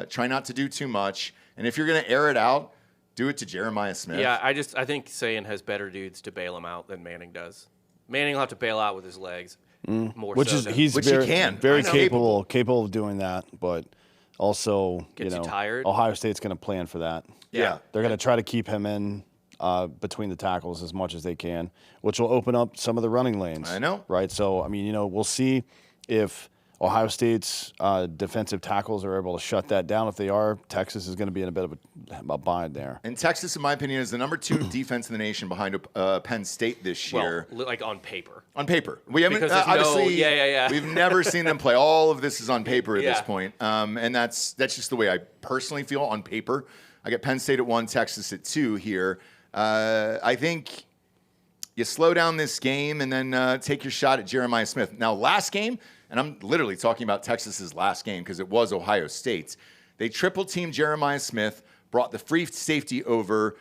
Speaker 1: Try not to do too much. And if you're going to air it out, do it to Jeremiah Smith.
Speaker 6: Yeah, I think Sayan has better dudes to bail him out than Manning does. Manning will have to bail out with his legs. More
Speaker 5: which
Speaker 6: so
Speaker 5: is
Speaker 6: than,
Speaker 5: he's
Speaker 1: which
Speaker 5: very,
Speaker 1: he can.
Speaker 5: very capable of doing that, but also
Speaker 6: Gets you tired.
Speaker 5: Ohio State's going to plan for that.
Speaker 1: Yeah.
Speaker 5: They're going to try to keep him in between the tackles as much as they can, which will open up some of the running lanes.
Speaker 1: I know.
Speaker 5: Right? So, I mean, we'll see if Ohio State's defensive tackles are able to shut that down. If they are, Texas is going to be in a bit of a bind there.
Speaker 1: And Texas, in my opinion, is the number 2 defense in the nation behind Penn State this year.
Speaker 6: Well, like on paper.
Speaker 1: On paper. We haven't,
Speaker 6: Because there's
Speaker 1: obviously,
Speaker 6: yeah.
Speaker 1: we've never seen them play. All of this is on paper at this
Speaker 6: Yeah.
Speaker 1: point. And that's just the way I personally feel on paper. I get Penn State at 1, Texas at 2 here. I think you slow down this game and then take your shot at Jeremiah Smith. Now, last game, and I'm literally talking about Texas's last game because it was Ohio State's, they triple-teamed Jeremiah Smith, brought the free safety over,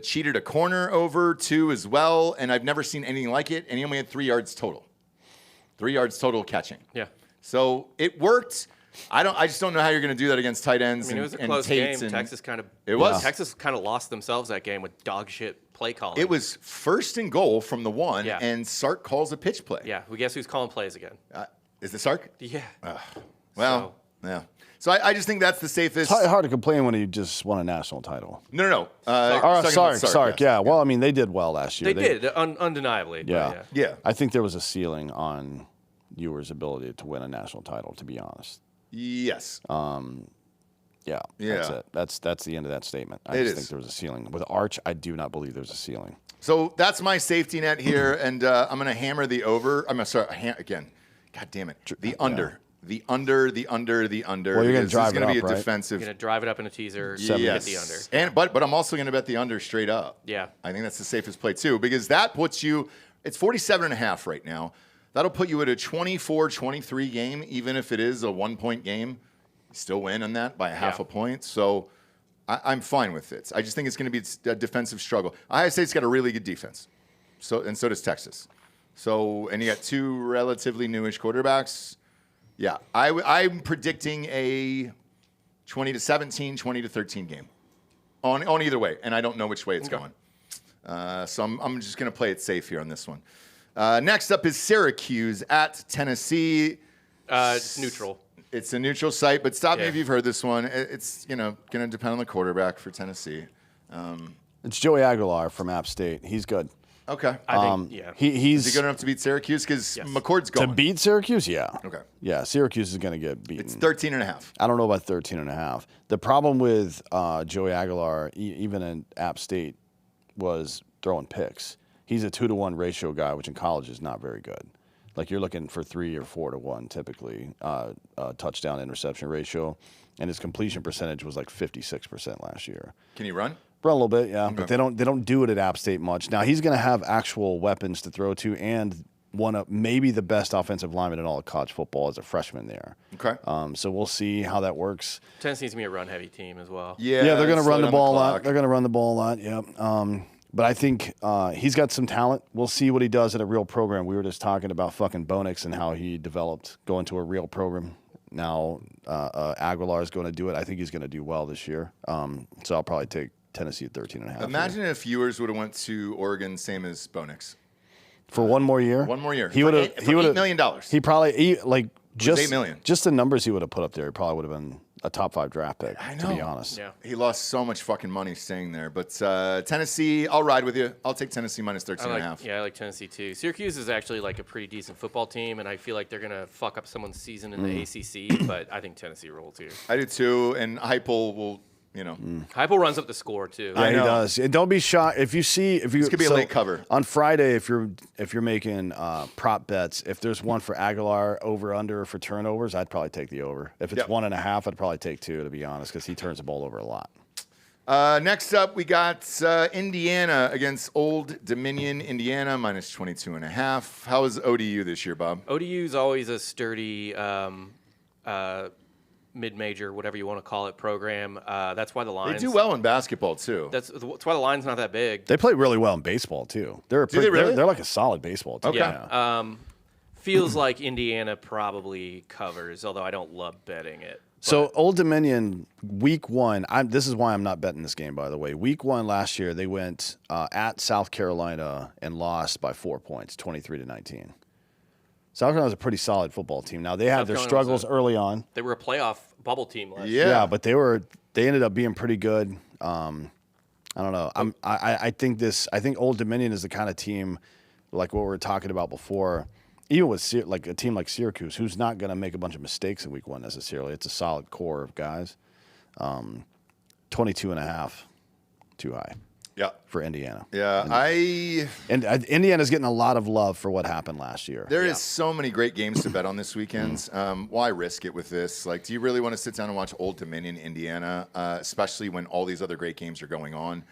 Speaker 1: cheated a corner over too as well, and I've never seen anything like it, and he only had 3 yards total. 3 yards total catching.
Speaker 6: Yeah.
Speaker 1: So it worked. I just don't know how you're going to do that against tight ends.
Speaker 6: I mean, it was a
Speaker 1: and
Speaker 6: close
Speaker 1: Tates
Speaker 6: game.
Speaker 1: and
Speaker 6: Texas kind of Texas kind of lost themselves that game with dog shit play calling.
Speaker 1: It was 1st and goal from the 1,
Speaker 6: Yeah.
Speaker 1: and Sark calls a pitch play.
Speaker 6: Yeah. Well, guess who's calling plays again?
Speaker 1: Is it Sark?
Speaker 6: Yeah.
Speaker 1: Well, yeah. So I just think that's the safest.
Speaker 5: It's hard to complain when he just won a national title.
Speaker 1: No.
Speaker 5: Sark. Yeah. Well, I mean, they did well last year.
Speaker 6: They did, undeniably.
Speaker 5: Yeah.
Speaker 1: Yeah.
Speaker 5: I think there was a ceiling on Ewer's ability to win a national title, to be honest.
Speaker 1: Yes.
Speaker 5: Yeah. That's it. That's the end of that statement. I just think there was a ceiling. With Arch, I do not believe there's a ceiling.
Speaker 1: So that's my safety net here, and I'm going to hammer the over. Again. God damn it. The under. The under.
Speaker 5: Well, you're going to drive it up,
Speaker 1: be a
Speaker 5: right?
Speaker 1: defensive.
Speaker 6: You're going to drive it up in a teaser.
Speaker 1: Yes.
Speaker 6: Hit the under.
Speaker 1: And but I'm also going to bet the under straight up.
Speaker 6: Yeah.
Speaker 1: I think that's the safest play too, because that puts you. It's 47.5 right now. That'll put you at a 24-23 game, even if it is a 1-point game. You still win on that by half a point. So I'm fine with it. I just think it's going to be a defensive struggle. Ohio State's got a really good defense. So does Texas. And you got 2 relatively newish quarterbacks. Yeah, I'm predicting a 20-17, 20-13 game on either way, and I don't know which way it's going. So I'm just going to play it safe here on this one. Next up is Syracuse at Tennessee.
Speaker 6: It's neutral.
Speaker 1: It's a neutral site, but stop me if you've heard this one. It's going to depend on the quarterback for Tennessee.
Speaker 5: It's Joey Aguilar from App State. He's good.
Speaker 1: Okay.
Speaker 6: I think,
Speaker 5: He's
Speaker 1: Is he good enough to beat Syracuse? Because McCord's
Speaker 5: to
Speaker 1: gone.
Speaker 5: beat Syracuse. Yeah.
Speaker 1: Okay.
Speaker 5: Yeah, Syracuse is going to get beaten.
Speaker 1: It's 13.5.
Speaker 5: I don't know about 13.5. The problem with Joey Aguilar, even in App State, was throwing picks. He's a 2-to-1 ratio guy, which in college is not very good. Like you're looking for 3 or 4-to-1 typically, touchdown interception ratio, and his completion percentage was like 56% last year.
Speaker 1: Can he run?
Speaker 5: Run a little bit, yeah, but they don't do it at App State much. Now he's going to have actual weapons to throw to, and one of maybe the best offensive lineman in all of college football as a freshman there.
Speaker 1: Okay.
Speaker 5: So we'll see how that works.
Speaker 6: Tennessee's going to be a run-heavy team as well.
Speaker 5: Yeah, they're going to
Speaker 1: slow
Speaker 5: run the
Speaker 1: down
Speaker 5: ball a lot.
Speaker 1: clock.
Speaker 5: They're going to run the ball a lot. Yep. But I think he's got some talent. We'll see what he does at a real program. We were just talking about fucking Bonix and how he developed going to a real program. Now Aguilar is going to do it. I think he's going to do well this year. So I'll probably take Tennessee at 13.5.
Speaker 1: Imagine if Ewers would have went to Oregon, same as Bonix.
Speaker 5: For one more year.
Speaker 1: One more year.
Speaker 5: He would have.
Speaker 1: For $8 million.
Speaker 5: He probably just
Speaker 1: $8 million.
Speaker 5: Just the numbers he would have put up there. He probably would have been a top 5 draft pick.
Speaker 1: I
Speaker 5: To be
Speaker 1: know.
Speaker 5: honest.
Speaker 6: Yeah.
Speaker 1: He lost so much fucking money staying there. But Tennessee, I'll ride with you. I'll take Tennessee minus 13.5.
Speaker 6: I like Tennessee too. Syracuse is actually like a pretty decent football team, and I feel like they're going to fuck up someone's season in the ACC, but I think Tennessee rolls here.
Speaker 1: I do too. And Heupel will
Speaker 6: Heupel runs up the score too.
Speaker 5: Yeah, he does. And don't be shocked if you
Speaker 1: This could be a late cover.
Speaker 5: On Friday. If you're making prop bets, if there's one for Aguilar over under for turnovers, I'd probably take the over. If it's 1.5, I'd probably take 2 to be honest, because he turns the ball over a lot.
Speaker 1: Next up, we got Indiana against Old Dominion. Indiana minus 22.5. How is ODU this year, Bob?
Speaker 6: ODU's always a sturdy mid-major, whatever you want to call it, program. That's why the lines.
Speaker 1: They do well in basketball too.
Speaker 6: That's why the line's not that big.
Speaker 5: They play really well in baseball too.
Speaker 1: Do they really?
Speaker 5: They're like a solid baseball team.
Speaker 1: Okay.
Speaker 6: Yeah. Feels like Indiana probably covers, although I don't love betting it.
Speaker 5: So Old Dominion, week 1. This is why I'm not betting this game, by the way. Week 1 last year, they went at South Carolina and lost by 4 points, 23-19. South Carolina was a pretty solid football team. Now they had their struggles early on.
Speaker 6: They were a playoff bubble team last year.
Speaker 5: Yeah, but they ended up being pretty good. I don't know. I think Old Dominion is the kind of team like what we were talking about before. Even with like a team like Syracuse, who's not going to make a bunch of mistakes in week 1 necessarily. It's a solid core of guys. 22.5, too high.
Speaker 1: Yeah.
Speaker 5: For Indiana.
Speaker 1: Yeah,
Speaker 5: Indiana's getting a lot of love for what happened last year.
Speaker 1: There is so many great games to bet on this weekend. Why risk it with this? Like, do you really want to sit down and watch Old Dominion, Indiana, especially when all these other great games are going on?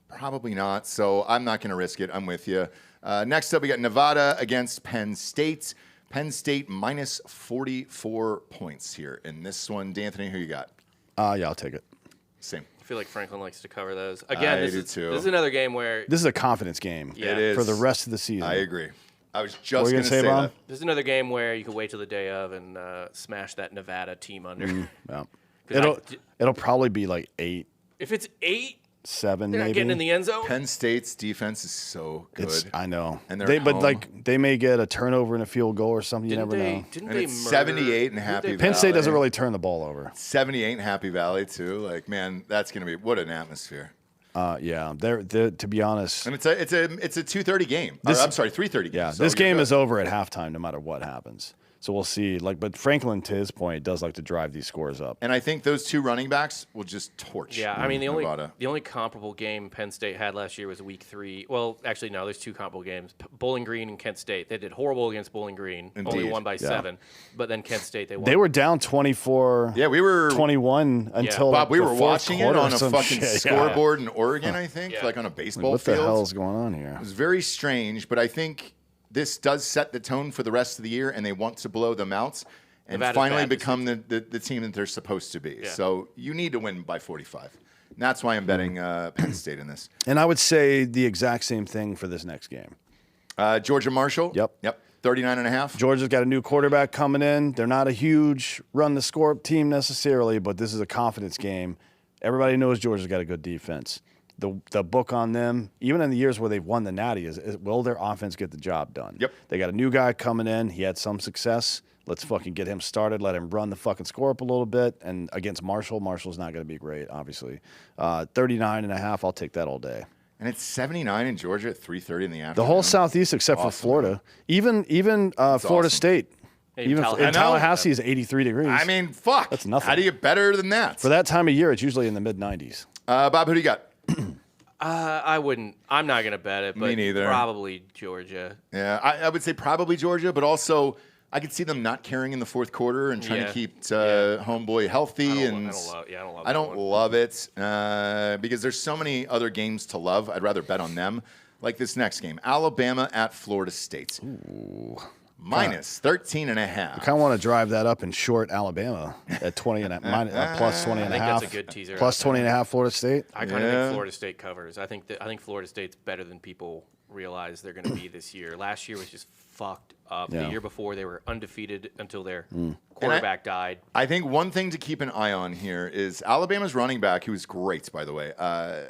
Speaker 1: Probably not. So I'm not going to risk it. I'm with you. Next up, we got Nevada against Penn State. Penn State minus 44 points here in this one. D'Anthony, who you got?
Speaker 5: Yeah, I'll take it.
Speaker 1: Same.
Speaker 6: I feel like Franklin likes to cover those. Again,
Speaker 1: I
Speaker 6: this
Speaker 1: too.
Speaker 6: is another game where
Speaker 5: This is a confidence game.
Speaker 6: Yeah.
Speaker 1: It is.
Speaker 5: For the rest of the season.
Speaker 1: I agree. I was
Speaker 5: What
Speaker 1: just
Speaker 5: were you
Speaker 1: going to
Speaker 5: gonna
Speaker 1: say
Speaker 5: say, Bob?
Speaker 1: that.
Speaker 6: this is another game where you could wait till the day of and smash that Nevada team under.
Speaker 5: Yeah.
Speaker 6: 'Cause
Speaker 5: It'll probably be like 8,
Speaker 6: if it's 8,
Speaker 5: 7
Speaker 6: they're
Speaker 5: maybe.
Speaker 6: not getting in the end zone.
Speaker 1: Penn State's defense is so good.
Speaker 5: I know.
Speaker 1: And they're at
Speaker 5: but
Speaker 1: home.
Speaker 5: like they may get a turnover and a field goal or something. You never know.
Speaker 6: Didn't
Speaker 1: And
Speaker 6: they
Speaker 1: it's
Speaker 6: murder-
Speaker 1: 78 in
Speaker 6: who'd
Speaker 1: Happy
Speaker 6: they-
Speaker 5: Penn State doesn't
Speaker 1: Valley.
Speaker 5: really turn the ball over.
Speaker 1: 78 in Happy Valley too. Like, man, that's going to be what an atmosphere.
Speaker 5: Yeah, they're to be honest.
Speaker 1: And it's a 2:30 game. I'm sorry, 3:30 game.
Speaker 5: Yeah,
Speaker 1: So
Speaker 5: this
Speaker 1: you're
Speaker 5: game
Speaker 1: good.
Speaker 5: is over at halftime, no matter what happens. So we'll see. But Franklin, to his point, does like to drive these scores up.
Speaker 1: And I think those two running backs will just torch.
Speaker 6: Yeah, I mean the
Speaker 1: Nevada.
Speaker 6: only comparable game Penn State had last year was Week 3. Well, actually no, there's 2 comparable games: Bowling Green and Kent State. They did horrible against Bowling Green, only
Speaker 1: Indeed.
Speaker 6: won by 7. But then Kent State they won.
Speaker 5: They were down 24.
Speaker 1: Yeah, we were
Speaker 5: 21 until
Speaker 1: Bob. We
Speaker 5: the
Speaker 1: were
Speaker 5: fourth
Speaker 1: watching it
Speaker 5: quarter
Speaker 1: on
Speaker 5: or
Speaker 1: a
Speaker 5: some
Speaker 1: fucking
Speaker 5: shit.
Speaker 1: scoreboard in Oregon, I think,
Speaker 6: Yeah.
Speaker 1: like on a baseball
Speaker 5: What
Speaker 1: field.
Speaker 5: the hell is going on here?
Speaker 1: It was very strange, but I think this does set the tone for the rest of the year, and they want to blow them out and
Speaker 6: Nevada's
Speaker 1: finally
Speaker 6: bad this
Speaker 1: become the team that they're supposed to be.
Speaker 6: Yeah.
Speaker 1: So you need to win by 45. And that's why I'm betting Penn State in this.
Speaker 5: And I would say the exact same thing for this next game.
Speaker 1: Georgia Marshall.
Speaker 5: Yep.
Speaker 1: 39.5.
Speaker 5: Georgia's got a new quarterback coming in. They're not a huge run-the-score team necessarily, but this is a confidence game. Everybody knows Georgia's got a good defense. The book on them, even in the years where they've won the Natty, is will their offense get the job done?
Speaker 1: Yep.
Speaker 5: They got a new guy coming in. He had some success. Let's fucking get him started. Let him run the fucking score up a little bit. And against Marshall's not going to be great, obviously. 39.5, I'll take that all day.
Speaker 1: And it's 79 in Georgia at 3:30 in the afternoon.
Speaker 5: The whole Southeast except for
Speaker 1: Awesome.
Speaker 5: Florida. Even Florida
Speaker 1: awesome.
Speaker 5: State.
Speaker 6: Even
Speaker 5: Even
Speaker 6: Tallahassee.
Speaker 5: in Tallahassee is 83 degrees.
Speaker 1: I mean, fuck.
Speaker 5: That's nothing.
Speaker 1: How do you get better than that?
Speaker 5: For that time of year, it's usually in the mid-90s.
Speaker 1: Bob, who do you got?
Speaker 6: I wouldn't. I'm not going to bet it, but
Speaker 1: Me neither.
Speaker 6: probably Georgia.
Speaker 1: Yeah, I would say probably Georgia, but also I could see them not caring in the fourth quarter and trying to
Speaker 6: Yeah.
Speaker 1: keep homeboy healthy.
Speaker 6: I don't love
Speaker 1: I
Speaker 6: that
Speaker 1: don't
Speaker 6: one.
Speaker 1: love it because there's so many other games to love. I'd rather bet on them. Like this next game, Alabama at Florida State. Minus 13.5.
Speaker 5: I kind of want to drive that up in short Alabama at 20 and plus 20 and a
Speaker 6: I think
Speaker 5: half.
Speaker 6: that's a good teaser
Speaker 5: Plus
Speaker 6: out
Speaker 5: 20 and a half Florida State.
Speaker 6: I kind of
Speaker 1: Yeah.
Speaker 6: think Florida State covers. I think Florida State's better than people realize they're going to be this year. Last year was just fucked up.
Speaker 5: Yeah.
Speaker 6: The year before they were undefeated until their quarterback died.
Speaker 1: I think one thing to keep an eye on here is Alabama's running back, who's great, by the way,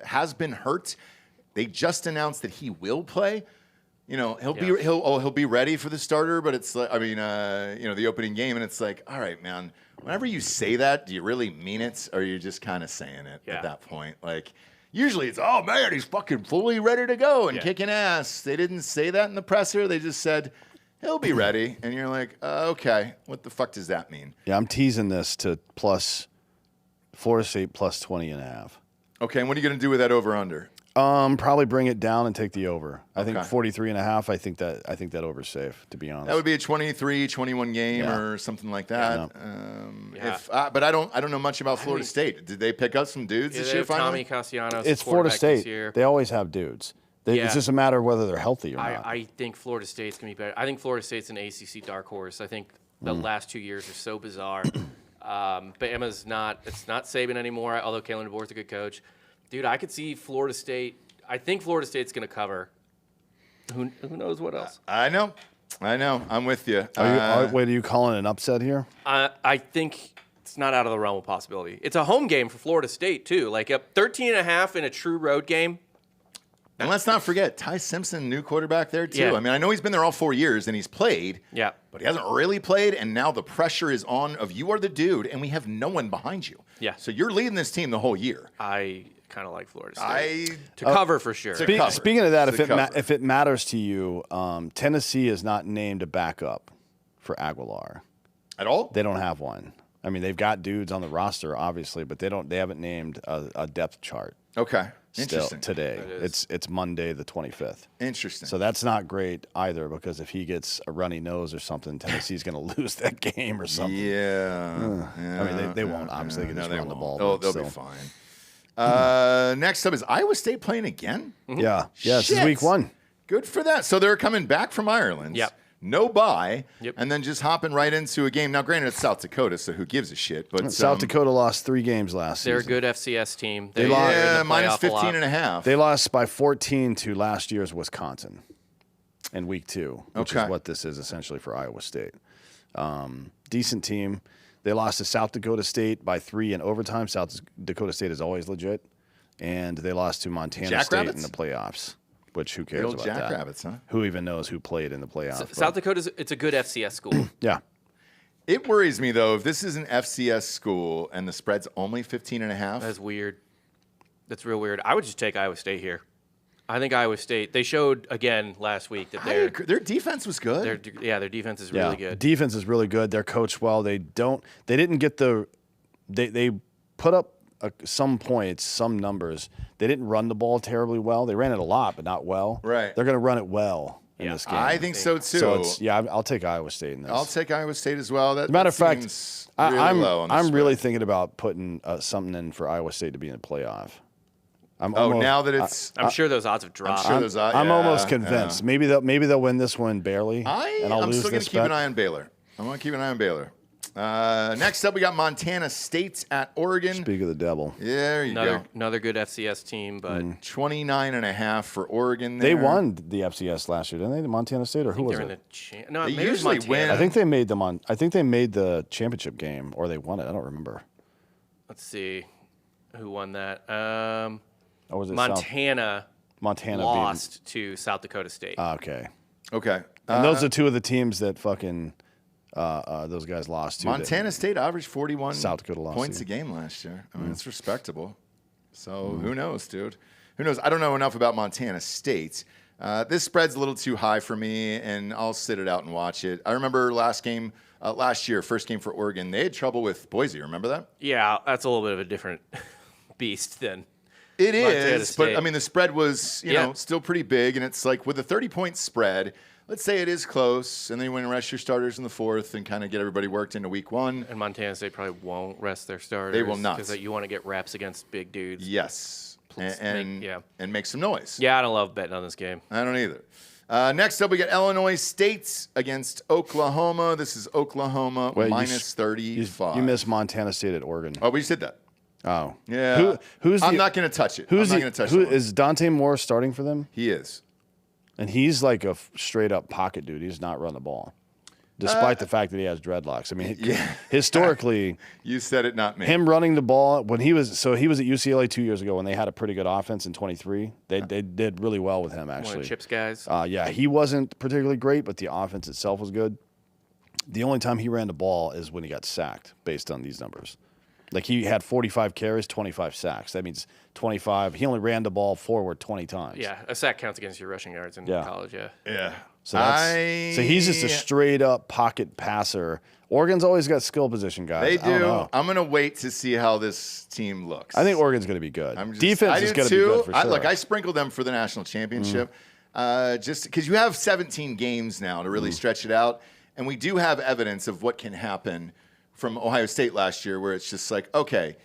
Speaker 1: has been hurt. They just announced that he will play. You know, he'll be ready for the starter, but it's like, I mean, the opening game, and it's like, all right, man. Whenever you say that, do you really mean it, or are you just kind of saying it at that point? Like, usually it's, oh man, he's fucking fully ready to go and kicking ass. They didn't say that in the presser. They just said he'll be ready, and you're like, okay, what the fuck does that mean?
Speaker 5: Yeah, I'm teasing this to plus Florida State plus 20.5.
Speaker 1: Okay, and what are you going to do with that over/under?
Speaker 5: Probably bring it down and take the over. I think
Speaker 1: Okay.
Speaker 5: 43.5. I think that over's safe, to be honest.
Speaker 1: That would be a 23-21 game or something like that. But I don't know much about Florida State. Did they pick up some dudes this year?
Speaker 6: Tommy
Speaker 1: Finally,
Speaker 6: Castellanos.
Speaker 5: It's Florida
Speaker 6: quarterback
Speaker 5: State.
Speaker 6: This year.
Speaker 5: They always have dudes. It's just a matter of whether they're healthy or not.
Speaker 6: I think Florida State's going to be better. I think Florida State's an ACC dark horse. I think the last 2 years are so bizarre. Bama's not. It's not Saban anymore, although Kalen DeBoer's a good coach. Dude, I could see Florida State. I think Florida State's going to cover. Who knows what else?
Speaker 1: I know. I'm with you.
Speaker 5: Are you calling an upset here?
Speaker 6: I think it's not out of the realm of possibility. It's a home game for Florida State, too. Like a 13.5 in a true road game.
Speaker 1: And let's not forget, Ty Simpson, new quarterback there, too.
Speaker 6: Yeah.
Speaker 1: I mean, I know he's been there all 4 years and he's played.
Speaker 6: Yeah.
Speaker 1: But he hasn't really played, and now the pressure is on of you are the dude, and we have no one behind you.
Speaker 6: Yeah.
Speaker 1: So you're leading this team the whole year.
Speaker 6: I kind of like Florida State.
Speaker 1: To
Speaker 6: cover for sure.
Speaker 1: cover.
Speaker 5: Speaking of that,
Speaker 1: To cover.
Speaker 5: if it matters to you, Tennessee is not named a backup for Aguilar.
Speaker 1: At all?
Speaker 5: They don't have one. I mean, they've got dudes on the roster, obviously, but they haven't named a depth chart.
Speaker 1: Okay.
Speaker 5: Still
Speaker 1: Interesting.
Speaker 5: today. It's Monday the 25th.
Speaker 1: Interesting.
Speaker 5: So that's not great either, because if he gets a runny nose or something, Tennessee's going to lose that game or something.
Speaker 1: Yeah.
Speaker 5: I mean, they won't. Obviously, they can just run the ball.
Speaker 1: They'll
Speaker 5: but
Speaker 1: be
Speaker 5: still.
Speaker 1: fine. Next up is Iowa State playing again?
Speaker 5: Yeah. This is
Speaker 1: Shit.
Speaker 5: week 1.
Speaker 1: Good for that. So they're coming back from Ireland.
Speaker 6: Yep.
Speaker 1: No bye.
Speaker 6: Yep.
Speaker 1: And then just hopping right into a game. Now, granted, it's South Dakota, so who gives a shit? But
Speaker 5: South Dakota lost 3 games last
Speaker 6: They're a
Speaker 5: season.
Speaker 6: good FCS team.
Speaker 5: They lost-
Speaker 6: they're in
Speaker 1: Yeah,
Speaker 6: the
Speaker 1: minus
Speaker 6: playoff a lot.
Speaker 1: 15.5.
Speaker 5: They lost by 14 to last year's Wisconsin in week 2, which
Speaker 1: Okay.
Speaker 5: is what this is essentially for Iowa State. Decent team. They lost to South Dakota State by 3 in overtime. South Dakota State is always legit. And they lost to Montana State in
Speaker 1: Jackrabbits?
Speaker 5: the playoffs, which who cares
Speaker 1: old
Speaker 5: about that?
Speaker 1: Jackrabbits, huh?
Speaker 5: Who even knows who played in the playoffs? but-
Speaker 6: South Dakota's it's a good FCS school.
Speaker 5: Yeah.
Speaker 1: It worries me, though, if this is an FCS school and the spread's only 15.5.
Speaker 6: That's weird. That's real weird. I would just take Iowa State here. I think Iowa State. They showed again last week that
Speaker 1: Their defense was good.
Speaker 6: their defense is really good.
Speaker 5: Defense is really good. They're coached well. They didn't get they put up some points, some numbers. They didn't run the ball terribly well. They ran it a lot, but not well.
Speaker 1: Right.
Speaker 5: They're going to run it well in this game.
Speaker 1: I think so, too.
Speaker 5: So I'll take Iowa State in this.
Speaker 1: I'll take Iowa State as well. That,
Speaker 5: Matter of
Speaker 1: that
Speaker 5: fact,
Speaker 1: seems really low on the
Speaker 5: I'm
Speaker 1: spread.
Speaker 5: really thinking about putting something in for Iowa State to be in the playoff.
Speaker 1: Now that it's...
Speaker 6: I'm sure those odds have dropped.
Speaker 1: sure those odds-
Speaker 5: I'm
Speaker 1: yeah,
Speaker 5: almost convinced. Maybe they'll win this one barely. and I'll
Speaker 1: I'm
Speaker 5: lose
Speaker 1: still going
Speaker 5: this
Speaker 1: to keep
Speaker 5: bet.
Speaker 1: an eye on Baylor. I'm going to keep an eye on Baylor. Next up, we got Montana State at Oregon.
Speaker 5: Speak of the devil.
Speaker 1: There you go.
Speaker 6: Another good FCS team, but
Speaker 1: 29.5 for Oregon there.
Speaker 5: They won the FCS last year, didn't they? The Montana State, or who was
Speaker 6: they're in
Speaker 5: it?
Speaker 6: the no,
Speaker 1: They
Speaker 6: maybe it was
Speaker 1: usually
Speaker 6: Montana.
Speaker 1: win.
Speaker 5: I think they made them on. I think they made the championship game, or they won it. I don't remember.
Speaker 6: Let's see who won that.
Speaker 5: Or was it
Speaker 6: Montana
Speaker 5: Montana
Speaker 6: lost to South Dakota State.
Speaker 5: Okay.
Speaker 1: Okay.
Speaker 5: And those are two of the teams that fucking those guys lost to.
Speaker 1: Montana State averaged 41
Speaker 5: South Dakota lost
Speaker 1: points
Speaker 5: to.
Speaker 1: a game last year. I mean, it's respectable. So who knows, dude? Who knows? I don't know enough about Montana State. This spread's a little too high for me, and I'll sit it out and watch it. I remember last year, first game for Oregon, they had trouble with Boise. Remember that?
Speaker 6: Yeah, that's a little bit of a different beast than
Speaker 1: It
Speaker 6: Montana
Speaker 1: is, but
Speaker 6: State.
Speaker 1: I mean, the spread was, you know, still pretty big, and it's like with a 30-point spread, let's say it is close, and then you want to rest your starters in the fourth and kind of get everybody worked into week 1.
Speaker 6: And Montana State probably won't rest their starters.
Speaker 1: They will not.
Speaker 6: Because you want to get reps against big dudes.
Speaker 1: Yes, and make some noise.
Speaker 6: Yeah, I don't love betting on this game.
Speaker 1: I don't either. Next up, we got Illinois State against Oklahoma. This is Oklahoma minus 35.
Speaker 5: You missed Montana State at Oregon.
Speaker 1: Oh, we just did that.
Speaker 5: Oh,
Speaker 1: Yeah. I'm not going to touch it.
Speaker 5: Who's
Speaker 1: I'm not going to touch
Speaker 5: who
Speaker 1: it.
Speaker 5: is Dante Moore starting for them?
Speaker 1: He is.
Speaker 5: And he's like a straight up pocket dude. He's not run the ball, despite the fact that he has dreadlocks. I mean, historically,
Speaker 1: You said it, not me.
Speaker 5: him running the ball when he was at UCLA 2 years ago when they had a pretty good offense in 23. They did really well with him
Speaker 6: One
Speaker 5: actually.
Speaker 6: of Chip's guys.
Speaker 5: Yeah, he wasn't particularly great, but the offense itself was good. The only time he ran the ball is when he got sacked, based on these numbers. Like he had 45 carries, 25 sacks. That means 25. He only ran the ball forward 20 times.
Speaker 6: Yeah, a sack counts against your rushing yards in college, yeah.
Speaker 1: Yeah.
Speaker 5: So he's just a straight up pocket passer. Oregon's always got skill position guys.
Speaker 1: They
Speaker 5: I don't
Speaker 1: do.
Speaker 5: know.
Speaker 1: I'm going to wait to see how this team looks.
Speaker 5: I think Oregon's going to be good. Defense
Speaker 1: I
Speaker 5: is
Speaker 1: do
Speaker 5: going to be good for sure.
Speaker 1: Look, I sprinkled them for the national championship just because you have 17 games now to really stretch it out. And we do have evidence of what can happen from Ohio State last year where it's just like, okay,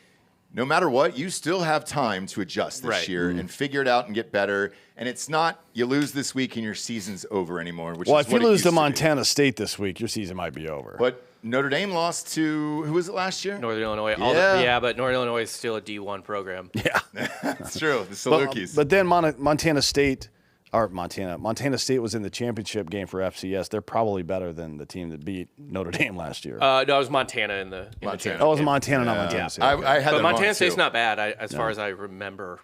Speaker 1: no matter what, you still have time to adjust this year and figure it out and get better. And it's not you lose this week and your season's over anymore. Which
Speaker 5: Well,
Speaker 1: is
Speaker 5: if you
Speaker 1: what it
Speaker 5: lose
Speaker 1: used
Speaker 5: to
Speaker 1: be.
Speaker 5: Montana State this week, your season might be over.
Speaker 1: But Notre Dame lost to, who was it last year?
Speaker 6: Northern Illinois. But Northern Illinois is still a D1 program.
Speaker 5: Yeah.
Speaker 1: That's true. The Salukis.
Speaker 5: But then Montana State was in the championship game for FCS. They're probably better than the team that beat Notre Dame last year.
Speaker 6: No, it was Montana in the
Speaker 1: Montana.
Speaker 5: Oh, it was Montana, not Montana State.
Speaker 1: I had
Speaker 6: But
Speaker 1: them
Speaker 6: Montana
Speaker 1: wrong,
Speaker 6: State's
Speaker 1: too.
Speaker 6: not bad, as far as I remember.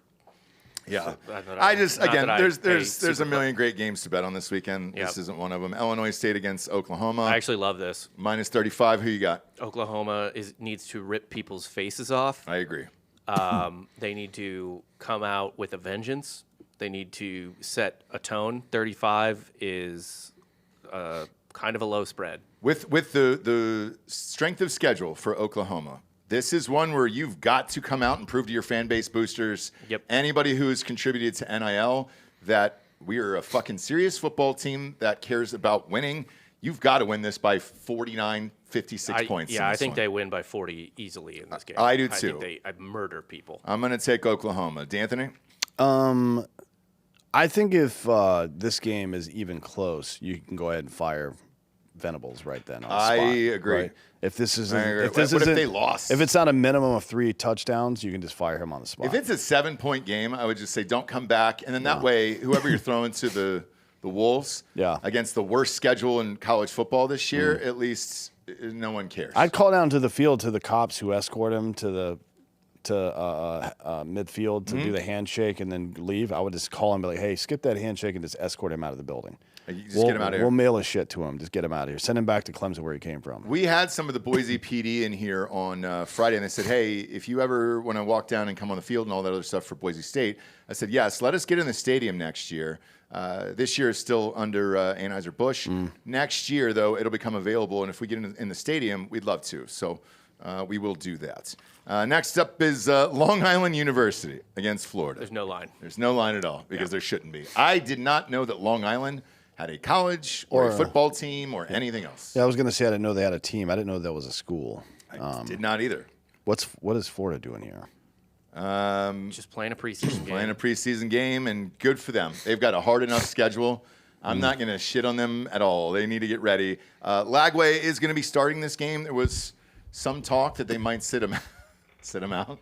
Speaker 1: Yeah.
Speaker 6: I
Speaker 1: There's a million great games to bet on this weekend.
Speaker 6: Yep.
Speaker 1: This isn't one of them. Illinois State against Oklahoma.
Speaker 6: I actually love this.
Speaker 1: Minus 35. Who you got?
Speaker 6: Oklahoma needs to rip people's faces off.
Speaker 1: I agree.
Speaker 6: They need to come out with a vengeance. They need to set a tone. 35 is kind of a low spread.
Speaker 1: With the strength of schedule for Oklahoma, this is one where you've got to come out and prove to your fan base boosters, anybody who has contributed to NIL, that we are a fucking serious football team that cares about winning. You've got to win this by 49, 56 points.
Speaker 6: Yeah, I think they win by 40 easily in this game.
Speaker 1: I do too.
Speaker 6: I think I murder people.
Speaker 1: I'm going to take Oklahoma. D'Anthony?
Speaker 5: I think if this game is even close, you can go ahead and fire Venables right then on the spot.
Speaker 1: I agree.
Speaker 5: Right? If this isn't,
Speaker 1: What if they lost?
Speaker 5: If it's not a minimum of 3 touchdowns, you can just fire him on the spot.
Speaker 1: If it's a 7-point game, I would just say don't come back. And then that way, whoever you're throwing to the Wolves against the worst schedule in college football this year, at least no one cares.
Speaker 5: I'd call down to the field to the cops who escort him to midfield to do the handshake and then leave. I would just call him and be like, hey, skip that handshake and just escort him out of the building.
Speaker 1: Just get him out of here.
Speaker 5: We'll mail his shit to him. Just get him out of here. Send him back to Clemson where he came from.
Speaker 1: We had some of the Boise PD in here on Friday, and they said, hey, if you ever want to walk down and come on the field and all that other stuff for Boise State, I said, yes, let us get in the stadium next year. This year is still under Anheuser-Busch. Next year, though, it'll become available, and if we get in the stadium, we'd love to. So we will do that. Next up is Long Island University against Florida.
Speaker 6: There's no line.
Speaker 1: There's no line at all because there shouldn't be. I did not know that Long Island had a college or a football team or anything else.
Speaker 5: Yeah, I was going to say I didn't know they had a team. I didn't know that was a school.
Speaker 1: I did not either.
Speaker 5: What is Florida doing here?
Speaker 6: Just playing a preseason game.
Speaker 1: Playing a preseason game, and good for them. They've got a hard enough schedule. I'm not going to shit on them at all. They need to get ready. Lagway is going to be starting this game. There was some talk that they might sit him out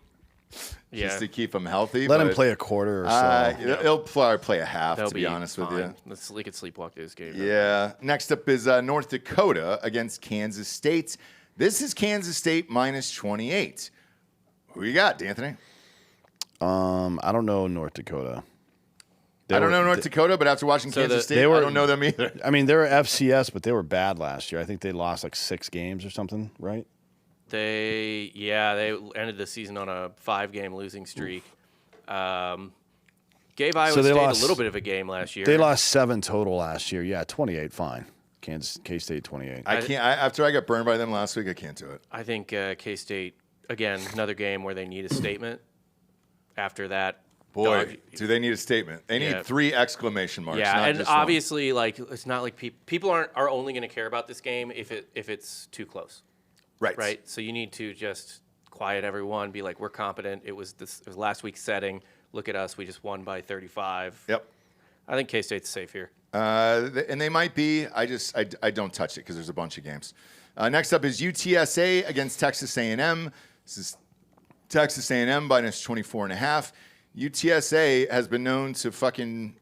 Speaker 1: just to keep him healthy.
Speaker 5: Let him play a quarter or so.
Speaker 1: He'll probably play a half,
Speaker 6: That'll
Speaker 1: to be honest with you.
Speaker 6: We could sleepwalk this game.
Speaker 1: Yeah. Next up is North Dakota against Kansas State. This is Kansas State minus 28. Who you got, D'Anthony?
Speaker 5: I don't know North Dakota.
Speaker 1: I don't know North Dakota, but after watching Kansas State, I don't know them either.
Speaker 5: I mean, they're FCS, but they were bad last year. I think they lost like 6 games or something, right?
Speaker 6: They ended the season on a 5-game losing streak. Gave Iowa State a little bit of a game last year.
Speaker 5: They lost 7 total last year. Yeah, 28, fine. K-State 28.
Speaker 1: I can't. After I got burned by them last week, I can't do it.
Speaker 6: I think K-State, again, another game where they need a statement. After that,
Speaker 1: boy, do they need a statement? They need 3 exclamation marks.
Speaker 6: Yeah,
Speaker 1: not
Speaker 6: and
Speaker 1: just
Speaker 6: obviously, like it's not like people are only going to care about this game if it's too close. Right. So you need to just quiet everyone. Be like, we're competent. It was last week's setting. Look at us. We just won by 35.
Speaker 1: Yep.
Speaker 6: I think K-State's safe here.
Speaker 1: And they might be. I don't touch it because there's a bunch of games. Next up is UTSA against Texas A&M. This is Texas A&M minus 24.5. UTSA has been known to fucking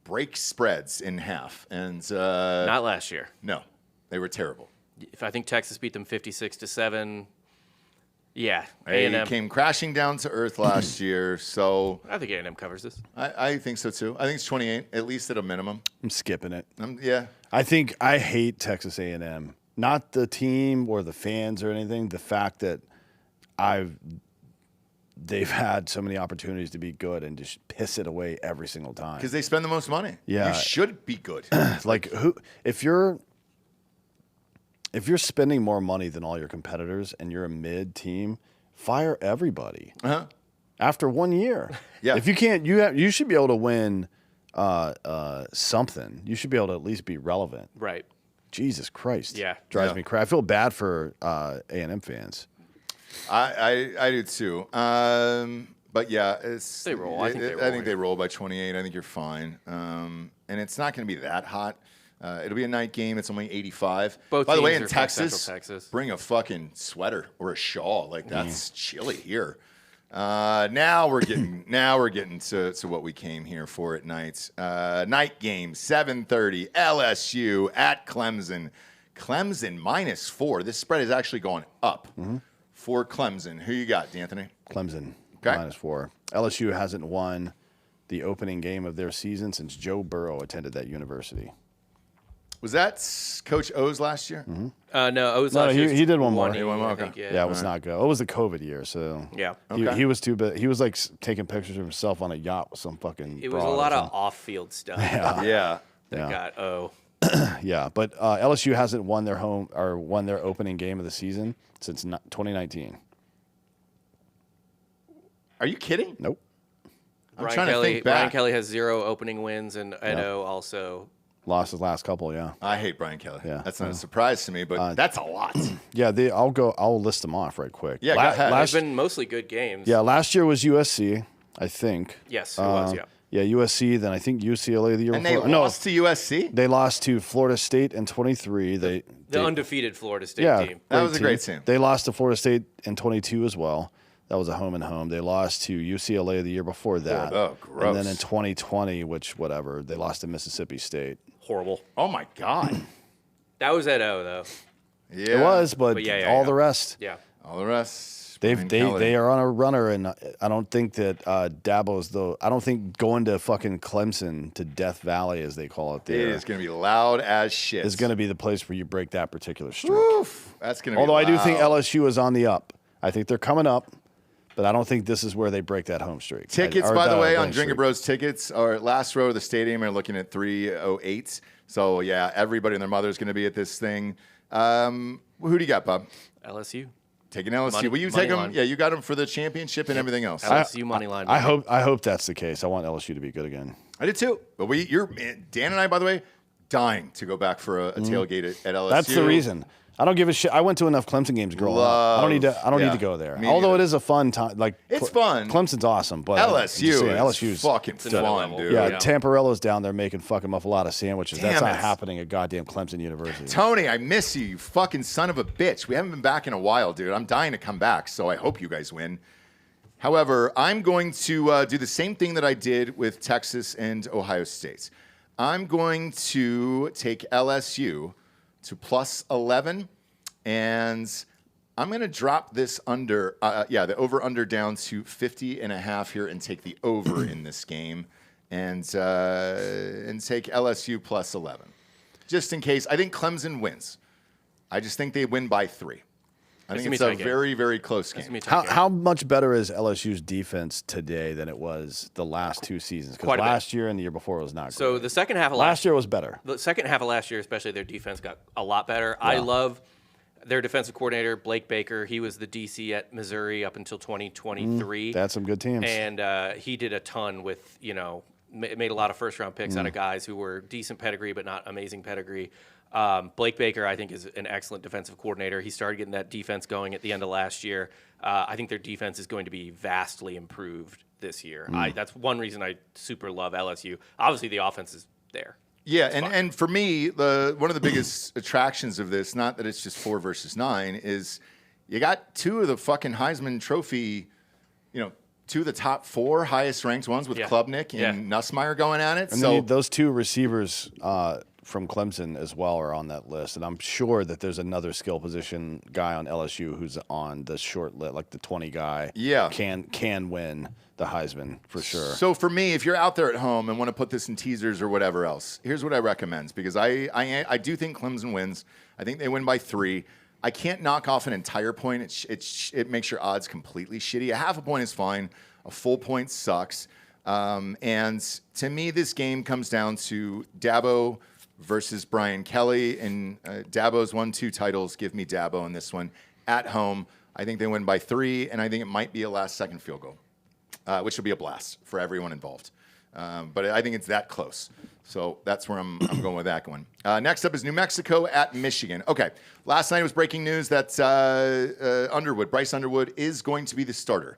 Speaker 1: break spreads in half, and
Speaker 6: not last year.
Speaker 1: No, they were terrible.
Speaker 6: If I think Texas beat them 56-7. Yeah,
Speaker 1: A&M came crashing down to earth last year, so
Speaker 6: I think A&M covers this.
Speaker 1: I think so too. I think it's 28, at least at a minimum.
Speaker 5: I'm skipping it.
Speaker 1: Yeah.
Speaker 5: I hate Texas A&M. Not the team or the fans or anything. The fact that they've had so many opportunities to be good and just piss it away every single time.
Speaker 1: Because they spend the most money.
Speaker 5: Yeah.
Speaker 1: You should be good.
Speaker 5: Like if you're spending more money than all your competitors and you're a mid team, fire everybody.
Speaker 1: Uh-huh.
Speaker 5: After 1 year.
Speaker 1: Yeah.
Speaker 5: If you can't, you should be able to win something. You should be able to at least be relevant.
Speaker 6: Right.
Speaker 5: Jesus Christ.
Speaker 6: Yeah.
Speaker 5: Drives me crazy. I feel bad for A&M fans.
Speaker 1: I do too. But yeah,
Speaker 6: They roll. I think
Speaker 1: they roll by 28. I think you're fine. And it's not going to be that hot. It'll be a night game. It's only 85.
Speaker 6: Both
Speaker 1: By the way,
Speaker 6: teams
Speaker 1: in
Speaker 6: are from
Speaker 1: Texas,
Speaker 6: Central Texas.
Speaker 1: bring a fucking sweater or a shawl. Like that's chilly here. Now we're getting to what we came here for at night. Night game, 7:30. LSU at Clemson. Clemson -4. This spread is actually going up for Clemson. Who you got, D'Anthony?
Speaker 5: Clemson,
Speaker 1: Okay.
Speaker 5: -4. LSU hasn't won the opening game of their season since Joe Burrow attended that university.
Speaker 1: Was that Coach O's last year?
Speaker 6: No, it was
Speaker 5: No, he did one more.
Speaker 1: He won more,
Speaker 6: I
Speaker 1: okay.
Speaker 6: think,
Speaker 5: Yeah, it was not good. It was the COVID year, so
Speaker 6: Yeah.
Speaker 1: Okay.
Speaker 5: he was too big. He was like taking pictures of himself on a yacht with some fucking.
Speaker 6: It was a
Speaker 5: broad or
Speaker 6: lot of
Speaker 5: something.
Speaker 6: off-field stuff.
Speaker 1: Yeah.
Speaker 6: That got
Speaker 5: Yeah, but LSU hasn't won their opening game of the season since 2019.
Speaker 1: Are you kidding?
Speaker 5: Nope.
Speaker 1: I'm
Speaker 6: Brian
Speaker 1: trying to
Speaker 6: Kelly,
Speaker 1: think back.
Speaker 6: Brian Kelly has 0 opening wins, and Edo also.
Speaker 5: Lost his last couple, yeah.
Speaker 1: I hate Brian Kelly.
Speaker 5: Yeah.
Speaker 1: That's not a surprise to me, but that's a lot.
Speaker 5: Yeah, I'll list them off right quick.
Speaker 1: Yeah, go ahead.
Speaker 6: It's been mostly good games.
Speaker 5: Yeah, last year was USC, I think.
Speaker 6: Yes, it was, yeah.
Speaker 5: Yeah, USC, then I think UCLA the year
Speaker 1: And they
Speaker 5: before.
Speaker 1: lost to USC?
Speaker 5: They lost to Florida State in 23.
Speaker 6: The undefeated Florida State
Speaker 5: yeah,
Speaker 6: team.
Speaker 1: That was a great team.
Speaker 5: They lost to Florida State in 22 as well. That was a home and home. They lost to UCLA the year before that.
Speaker 1: Oh, gross.
Speaker 5: And then in 2020, which whatever, they lost to Mississippi State.
Speaker 6: Horrible.
Speaker 1: Oh, my God.
Speaker 6: That was Edo, though.
Speaker 1: Yeah.
Speaker 5: It was, but
Speaker 6: yeah,
Speaker 5: all
Speaker 6: yeah.
Speaker 5: the rest.
Speaker 6: Yeah.
Speaker 1: All the rest.
Speaker 5: They
Speaker 1: Brian Kelly.
Speaker 5: they are on a runner, and I don't think that Dabo's though. I don't think going to fucking Clemson to Death Valley, as they call it
Speaker 1: It
Speaker 5: there,
Speaker 1: is going to be loud as shit.
Speaker 5: is going to be the place where you break that particular streak.
Speaker 1: Oof. That's going to be
Speaker 5: Although I do think
Speaker 1: loud.
Speaker 5: LSU is on the up. I think they're coming up, but I don't think this is where they break that home streak.
Speaker 1: Tickets,
Speaker 5: Or
Speaker 1: by the
Speaker 5: that
Speaker 1: way, on
Speaker 5: winning
Speaker 1: Drinkin'
Speaker 5: streak.
Speaker 1: Bros tickets are last row of the stadium are looking at 308. So, yeah, everybody and their mother is going to be at this thing. Who do you got, Bob?
Speaker 6: LSU.
Speaker 1: Taking LSU.
Speaker 6: Money-
Speaker 1: Will you
Speaker 6: money
Speaker 1: take them?
Speaker 6: line.
Speaker 1: Yeah, you got them for the championship and everything else.
Speaker 6: LSU money line.
Speaker 5: I hope that's the case. I want LSU to be good again.
Speaker 1: I did too. But Dan and I, by the way, dying to go back for a tailgate at LSU.
Speaker 5: That's the reason. I don't give a shit. I went to enough Clemson games growing up. I don't need
Speaker 1: Yeah.
Speaker 5: to go there.
Speaker 1: Me
Speaker 5: Although
Speaker 1: neither.
Speaker 5: it is a fun time. Like
Speaker 1: It's fun.
Speaker 5: Clemson's awesome, but
Speaker 1: LSU's fucking
Speaker 6: another
Speaker 1: fun,
Speaker 6: level.
Speaker 1: dude.
Speaker 5: Yeah,
Speaker 6: Yeah.
Speaker 5: Tamparello's down there making fucking muffalata sandwiches. That's
Speaker 1: Damn
Speaker 5: not
Speaker 1: it.
Speaker 5: happening at goddamn Clemson University.
Speaker 1: Tony, I miss you, you fucking son of a bitch. We haven't been back in a while, dude. I'm dying to come back, so I hope you guys win. However, I'm going to do the same thing that I did with Texas and Ohio State. I'm going to take LSU to +11, and I'm going to drop this under, the over-under down to 50.5 here and take the over in this game and take LSU +11. Just in case. I think Clemson wins. I just think they win by 3. I think it's a very, very close game.
Speaker 5: How much better is LSU's defense today than it was the last 2 seasons? Because
Speaker 6: Quite a bit.
Speaker 5: last year and the year before was not
Speaker 6: So
Speaker 5: great.
Speaker 6: the second half of
Speaker 5: Last year was better.
Speaker 6: The second half of last year, especially, their defense got a lot better. I love their defensive coordinator, Blake Baker. He was the DC at Missouri up until 2023.
Speaker 5: They had some good teams.
Speaker 6: And he did a ton with, made a lot of first-round picks out of guys who were decent pedigree but not amazing pedigree. Blake Baker, I think, is an excellent defensive coordinator. He started getting that defense going at the end of last year. I think their defense is going to be vastly improved this year. That's one reason I super love LSU. Obviously, the offense is there.
Speaker 1: Yeah, and for me, one of the biggest attractions of this, not that it's just 4 versus 9, is you got 2 of the fucking Heisman Trophy, 2 of the top 4 highest ranked ones with Klubnik and Nussmeier going at it.
Speaker 5: And
Speaker 1: so
Speaker 5: those 2 receivers from Clemson as well are on that list. And I'm sure that there's another skill position guy on LSU who's on the short list, like the 20 guy.
Speaker 1: Yeah.
Speaker 5: Can win the Heisman for sure.
Speaker 1: So for me, if you're out there at home and want to put this in teasers or whatever else, here's what I recommend, because I do think Clemson wins. I think they win by 3. I can't knock off an entire point. It makes your odds completely shitty. A half a point is fine. A full point sucks. And to me, this game comes down to Dabo versus Brian Kelly. And Dabo's won 2 titles. Give me Dabo in this one at home. I think they win by 3, and I think it might be a last-second field goal, which will be a blast for everyone involved. But I think it's that close. So that's where I'm going with that one. Next up is New Mexico at Michigan. Okay, last night it was breaking news that Bryce Underwood is going to be the starter.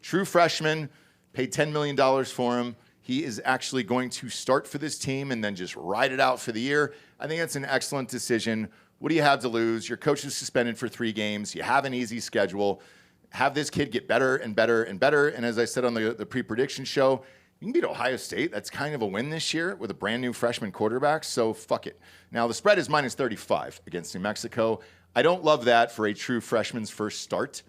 Speaker 1: True freshman, paid $10 million for him. He is actually going to start for this team and then just ride it out for the year. I think that's an excellent decision. What do you have to lose? Your coach is suspended for 3 games. You have an easy schedule. Have this kid get better and better and better. And as I said on the pre-prediction show, you can beat Ohio State. That's kind of a win this year with a brand new freshman quarterback. So fuck it. Now the spread is -35 against New Mexico. I don't love that for a true freshman's first start.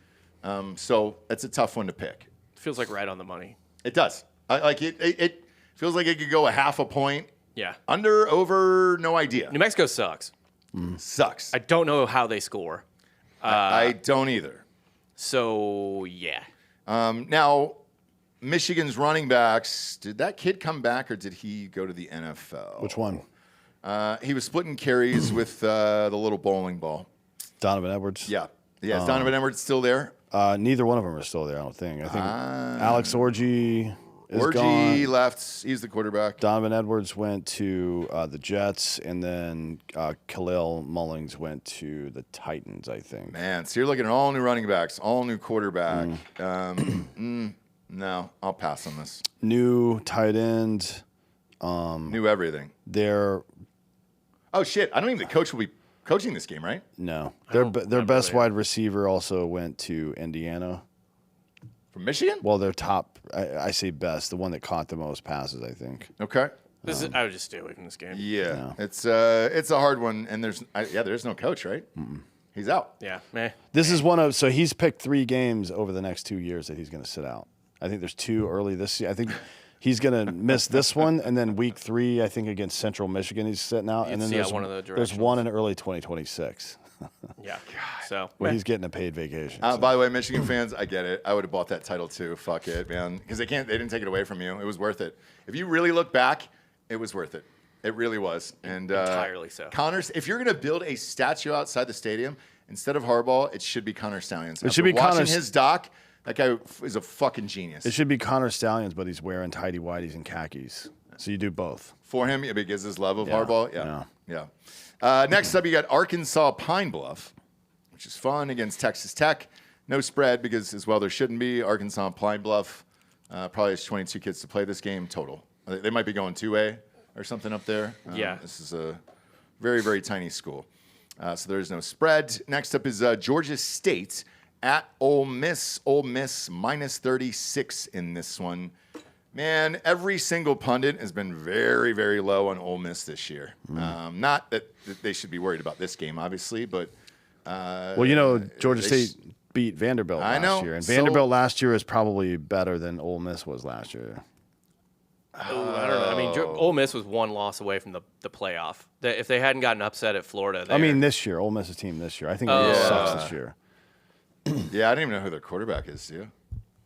Speaker 1: So it's a tough one to pick.
Speaker 6: Feels like right on the money.
Speaker 1: It does. It feels like it could go a half a point.
Speaker 6: Yeah.
Speaker 1: Under, over, no idea.
Speaker 6: New Mexico sucks.
Speaker 1: Sucks.
Speaker 6: I don't know how they score.
Speaker 1: I don't either.
Speaker 6: So, yeah.
Speaker 1: Now, Michigan's running backs, did that kid come back or did he go to the NFL?
Speaker 5: Which one?
Speaker 1: He was splitting carries with the little bowling ball.
Speaker 5: Donovan Edwards?
Speaker 1: Yeah. Yeah, is Donovan Edwards still there?
Speaker 5: Neither one of them are still there, I don't think. I think Alex Orji is
Speaker 1: Orji
Speaker 5: gone.
Speaker 1: left. He's the quarterback.
Speaker 5: Donovan Edwards went to the Jets, and then Khalil Mullings went to the Titans, I think.
Speaker 1: Man, so you're looking at all new running backs, all new quarterback. No, I'll pass on this.
Speaker 5: New tight end.
Speaker 1: New everything.
Speaker 5: Oh,
Speaker 1: shit. I don't even think the coach will be coaching this game, right?
Speaker 5: No. Their best wide receiver also went to Indiana.
Speaker 1: From Michigan?
Speaker 5: Well, their top, I say best, the one that caught the most passes, I think.
Speaker 1: Okay.
Speaker 6: I would just stay away from this game.
Speaker 1: Yeah. It's a hard one, and there's no coach, right? He's out.
Speaker 6: Yeah, meh.
Speaker 5: This is so he's picked 3 games over the next 2 years that he's going to sit out. I think there's 2 early this year. I think he's going to miss this one, and then week 3, I think against Central Michigan, he's sitting out. And then there's one in early 2026.
Speaker 6: Yeah. So
Speaker 5: where he's getting a paid vacation.
Speaker 1: By the way, Michigan fans, I get it. I would have bought that title too. Fuck it, man. Because they didn't take it away from you. It was worth it. If you really look back, it was worth it. It really was. And
Speaker 6: entirely so.
Speaker 1: Connors, if you're going to build a statue outside the stadium, instead of Harbaugh, it should be Connor Stallions.
Speaker 5: It should be
Speaker 1: watching his doc. That guy is a fucking genius.
Speaker 5: It should be Connor Stallions, but he's wearing tighty whities and khakis. So you do both.
Speaker 1: For him, because his love of Harbaugh. Yeah. Next up, you got Arkansas Pine Bluff, which is fun against Texas Tech. No spread because, as well, there shouldn't be. Arkansas Pine Bluff probably has 22 kids to play this game total. They might be going 2A or something up there.
Speaker 6: Yeah.
Speaker 1: This is a very, very tiny school. So there is no spread. Next up is Georgia State at Ole Miss. Ole Miss -36 in this one. Man, every single pundit has been very, very low on Ole Miss this year. Not that they should be worried about this game, obviously, but
Speaker 5: Georgia State beat Vanderbilt last year, and Vanderbilt last year is probably better than Ole Miss was last year.
Speaker 6: I don't know. I mean, Ole Miss was 1 loss away from the playoff. If they hadn't gotten upset at Florida,
Speaker 5: this year, Ole Miss's team this year. I think it sucks this year.
Speaker 1: Yeah, I don't even know who their quarterback is, do you?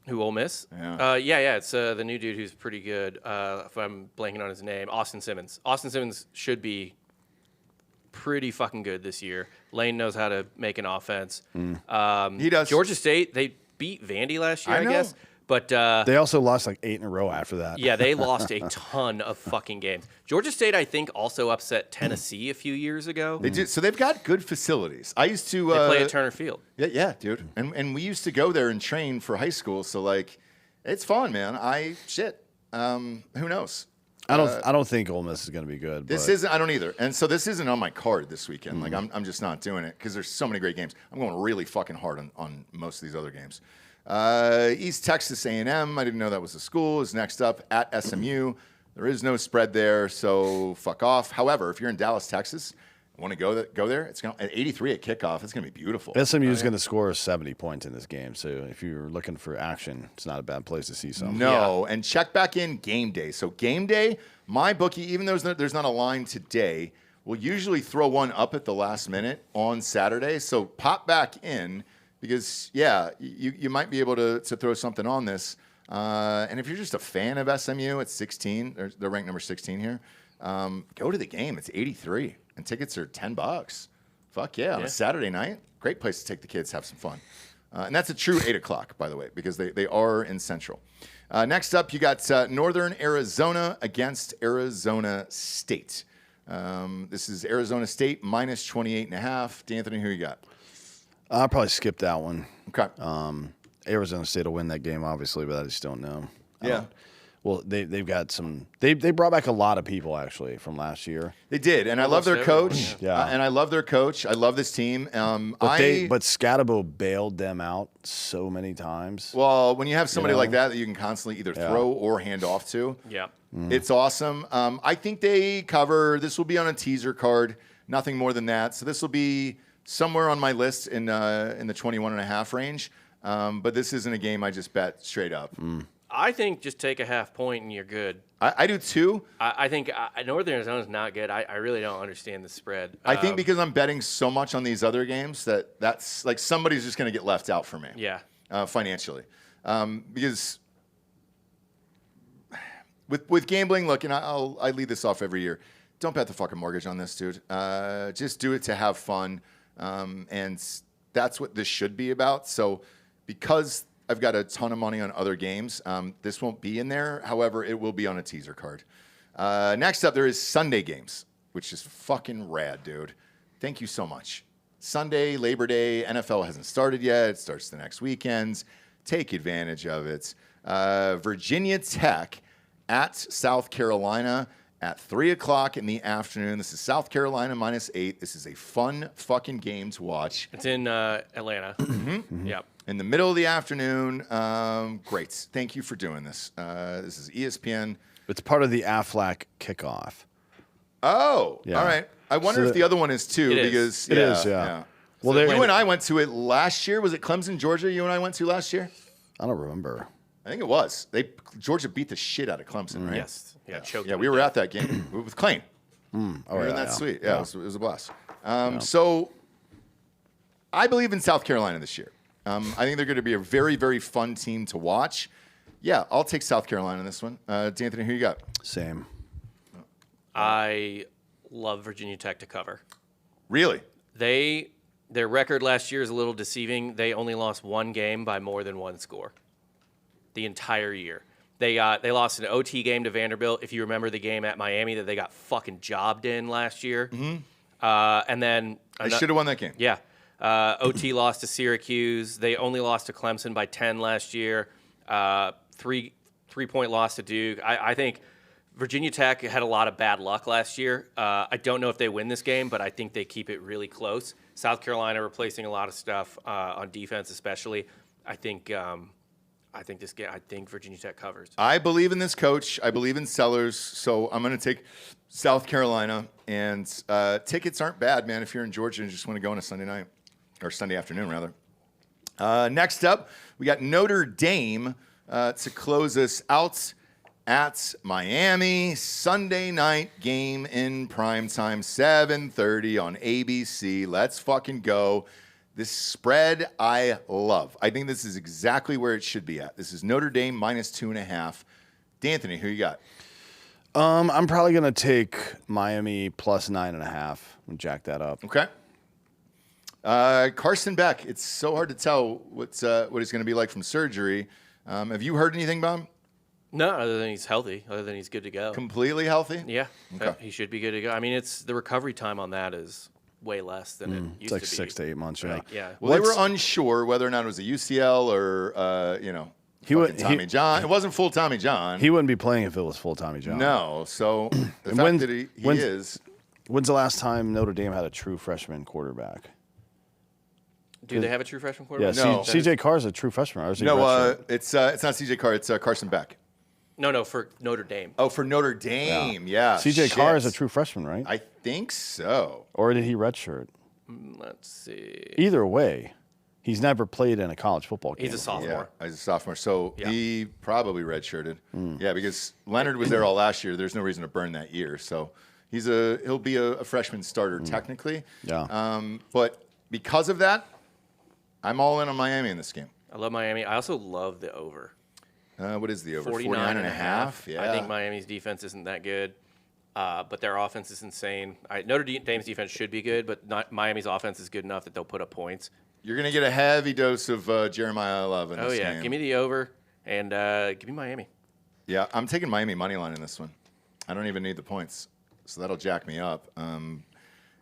Speaker 6: Who, Ole Miss?
Speaker 1: Yeah.
Speaker 6: It's the new dude who's pretty good. If I'm blanking on his name, Austin Simmons. Austin Simmons should be pretty fucking good this year. Lane knows how to make an offense.
Speaker 1: He does.
Speaker 6: Georgia State, they beat Vandy last year, I guess. But
Speaker 5: they also lost like 8 in a row after that.
Speaker 6: Yeah, they lost a ton of fucking games. Georgia State, I think, also upset Tennessee a few years ago.
Speaker 1: They did. So they've got good facilities. I used to
Speaker 6: they play at Turner Field.
Speaker 1: Yeah, dude. And we used to go there and train for high school. So like, it's fun, man. Who knows?
Speaker 5: I don't think Ole Miss is going to be good.
Speaker 1: This isn't. I don't either. And so this isn't on my card this weekend. Like I'm just not doing it because there's so many great games. I'm going really fucking hard on most of these other games. East Texas A&M, I didn't know that was a school, is next up at SMU. There is no spread there, so fuck off. However, if you're in Dallas, Texas, want to go there, it's going at 83 at kickoff. It's going to be beautiful.
Speaker 5: SMU is going to score 70 points in this game, so if you're looking for action, it's not a bad place to see something.
Speaker 1: No, and check back in game day. So game day, my bookie, even though there's not a line today, we'll usually throw one up at the last minute on Saturday. So pop back in because, yeah, you might be able to throw something on this. And if you're just a fan of SMU at 16, they're ranked number 16 here, go to the game. It's 83, and tickets are $10. Fuck yeah, on a Saturday night. Great place to take the kids, have some fun. And that's a true 8 o'clock, by the way, because they are in Central. Next up, you got Northern Arizona against Arizona State. This is Arizona State minus 28.5. D'Anthony, who you got?
Speaker 5: I'll probably skip that one.
Speaker 1: Okay.
Speaker 5: Arizona State will win that game, obviously, but I just don't know.
Speaker 1: Yeah.
Speaker 5: Well, they've got some. They brought back a lot of people actually from last year.
Speaker 1: They did, and I love their coach.
Speaker 5: Yeah.
Speaker 1: And I love their coach. I love this team.
Speaker 5: But Scatabo bailed them out so many times.
Speaker 1: Well, when you have somebody like that you can constantly either throw or hand off to, it's awesome. I think they cover. This will be on a teaser card, nothing more than that. So this will be somewhere on my list in the 21.5 range. But this isn't a game I just bet straight up.
Speaker 6: I think just take a half point and you're good.
Speaker 1: I do too.
Speaker 6: I think Northern Arizona is not good. I really don't understand the spread.
Speaker 1: I think because I'm betting so much on these other games that's like somebody's just going to get left out for me.
Speaker 6: Yeah.
Speaker 1: Financially. Because with gambling, look, and I lead this off every year. Don't bet the fucking mortgage on this, dude. Just do it to have fun. And that's what this should be about. So because I've got a ton of money on other games, this won't be in there. However, it will be on a teaser card. Next up, there is Sunday games, which is fucking rad, dude. Thank you so much. Sunday, Labor Day, NFL hasn't started yet. It starts the next weekends. Take advantage of it. Virginia Tech at South Carolina at 3 o'clock in the afternoon. This is South Carolina minus 8. This is a fun fucking game to watch.
Speaker 6: It's in Atlanta. Yep.
Speaker 1: In the middle of the afternoon. Great. Thank you for doing this. This is ESPN.
Speaker 5: It's part of the Aflac kickoff.
Speaker 1: Oh,
Speaker 5: Yeah.
Speaker 1: all right. I wonder if the other one is too,
Speaker 6: It is.
Speaker 1: because
Speaker 5: It is, yeah. Well,
Speaker 1: you and I went to it last year. Was it Clemson, Georgia? You and I went to last year.
Speaker 5: I don't remember.
Speaker 1: I think it was. Georgia beat the shit out of Clemson, right?
Speaker 6: Yes. Yeah. Choked.
Speaker 1: Yeah, we were at that game with Klein. We were in that suite. Yeah, it was a blast. So I believe in South Carolina this year. I think they're going to be a very, very fun team to watch. Yeah, I'll take South Carolina in this one. D'Anthony, who you got?
Speaker 5: Same.
Speaker 6: I love Virginia Tech to cover.
Speaker 1: Really?
Speaker 6: Their record last year is a little deceiving. They only lost one game by more than one score the entire year. They lost an OT game to Vanderbilt. If you remember the game at Miami that they got fucking jobbed in last year. And then
Speaker 1: They should have won that game.
Speaker 6: Yeah. OT lost to Syracuse. They only lost to Clemson by 10 last year. 3-point loss to Duke. I think Virginia Tech had a lot of bad luck last year. I don't know if they win this game, but I think they keep it really close. South Carolina replacing a lot of stuff on defense, especially. I think this game. I think Virginia Tech covers.
Speaker 1: I believe in this coach. I believe in Sellers. So I'm going to take South Carolina. And tickets aren't bad, man, if you're in Georgia and just want to go on a Sunday night. Or Sunday afternoon, rather. Next up, we got Notre Dame to close us out at Miami. Sunday night game in primetime, 7:30 on ABC. Let's fucking go. This spread I love. I think this is exactly where it should be at. This is Notre Dame minus 2.5. D'Anthony, who you got?
Speaker 5: I'm probably going to take Miami plus 9.5 and jack that up.
Speaker 1: Okay. Carson Beck, it's so hard to tell what he's going to be like from surgery. Have you heard anything about him?
Speaker 6: No, other than he's healthy, other than he's good to go.
Speaker 1: Completely healthy?
Speaker 6: Yeah,
Speaker 1: Okay.
Speaker 6: he should be good to go. I mean, it's the recovery time on that is way less than it used
Speaker 5: It's like
Speaker 6: to be.
Speaker 5: 6 to 8 months, right?
Speaker 6: Yeah.
Speaker 1: Well, they were unsure whether or not it was a UCL or, Tommy John. It wasn't full Tommy John.
Speaker 5: He wouldn't be playing if it was full Tommy John.
Speaker 1: No. So the
Speaker 5: And
Speaker 1: fact that he is.
Speaker 5: When's the last time Notre Dame had a true freshman quarterback?
Speaker 6: Do they have a true freshman
Speaker 5: Yeah,
Speaker 6: quarterback?
Speaker 1: No.
Speaker 5: CJ Carr's a true freshman. Or is he
Speaker 1: No,
Speaker 5: redshirt?
Speaker 1: it's not CJ Carr. It's Carson Beck.
Speaker 6: No, for Notre Dame.
Speaker 1: Oh, for Notre Dame. Yeah.
Speaker 5: CJ Carr is a
Speaker 1: shit.
Speaker 5: true freshman, right?
Speaker 1: I think so.
Speaker 5: Or did he redshirt?
Speaker 6: Let's see.
Speaker 5: Either way, he's never played in a college football game.
Speaker 6: He's a sophomore.
Speaker 1: Yeah, he's a sophomore. So
Speaker 6: Yeah.
Speaker 1: he probably redshirted. Yeah, because Leonard was there all last year. There's no reason to burn that year. So He'll be a freshman starter technically.
Speaker 5: Yeah.
Speaker 1: But because of that, I'm all in on Miami in this game.
Speaker 6: I love Miami. I also love the over.
Speaker 1: What is the over?
Speaker 6: 49 and a half.
Speaker 1: Yeah.
Speaker 6: I think Miami's defense isn't that good, but their offense is insane. Notre Dame's defense should be good, but Miami's offense is good enough that they'll put up points.
Speaker 1: You're going to get a heavy dose of Jeremiah Love in this game.
Speaker 6: Give me the over and give me Miami.
Speaker 1: Yeah, I'm taking Miami money line in this one. I don't even need the points, so that'll jack me up. And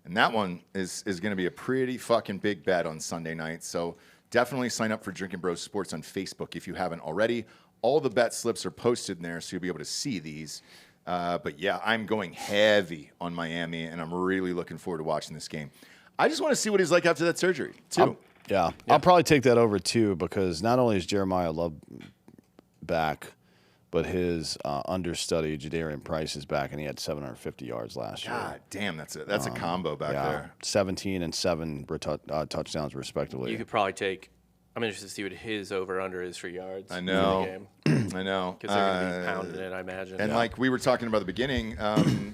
Speaker 1: that one is going to be a pretty fucking big bet on Sunday night. So definitely sign up for Drinkin' Bros Sports on Facebook if you haven't already. All the bet slips are posted in there, so you'll be able to see these. But yeah, I'm going heavy on Miami, and I'm really looking forward to watching this game. I just want to see what he's like after that surgery, too.
Speaker 5: I'll probably take that over, too, because not only is Jeremiah Love back, but his understudy, Jadarian Price, is back, and he had 750 yards last year.
Speaker 1: God damn, that's a combo back there.
Speaker 5: 17 and 7 touchdowns, respectively.
Speaker 6: You could probably take. I'm interested to see what his over/under is for yards.
Speaker 1: I know.
Speaker 6: For the game.
Speaker 1: I know.
Speaker 6: Because they're going to be pounding it, I imagine.
Speaker 1: And like we were talking about at the beginning,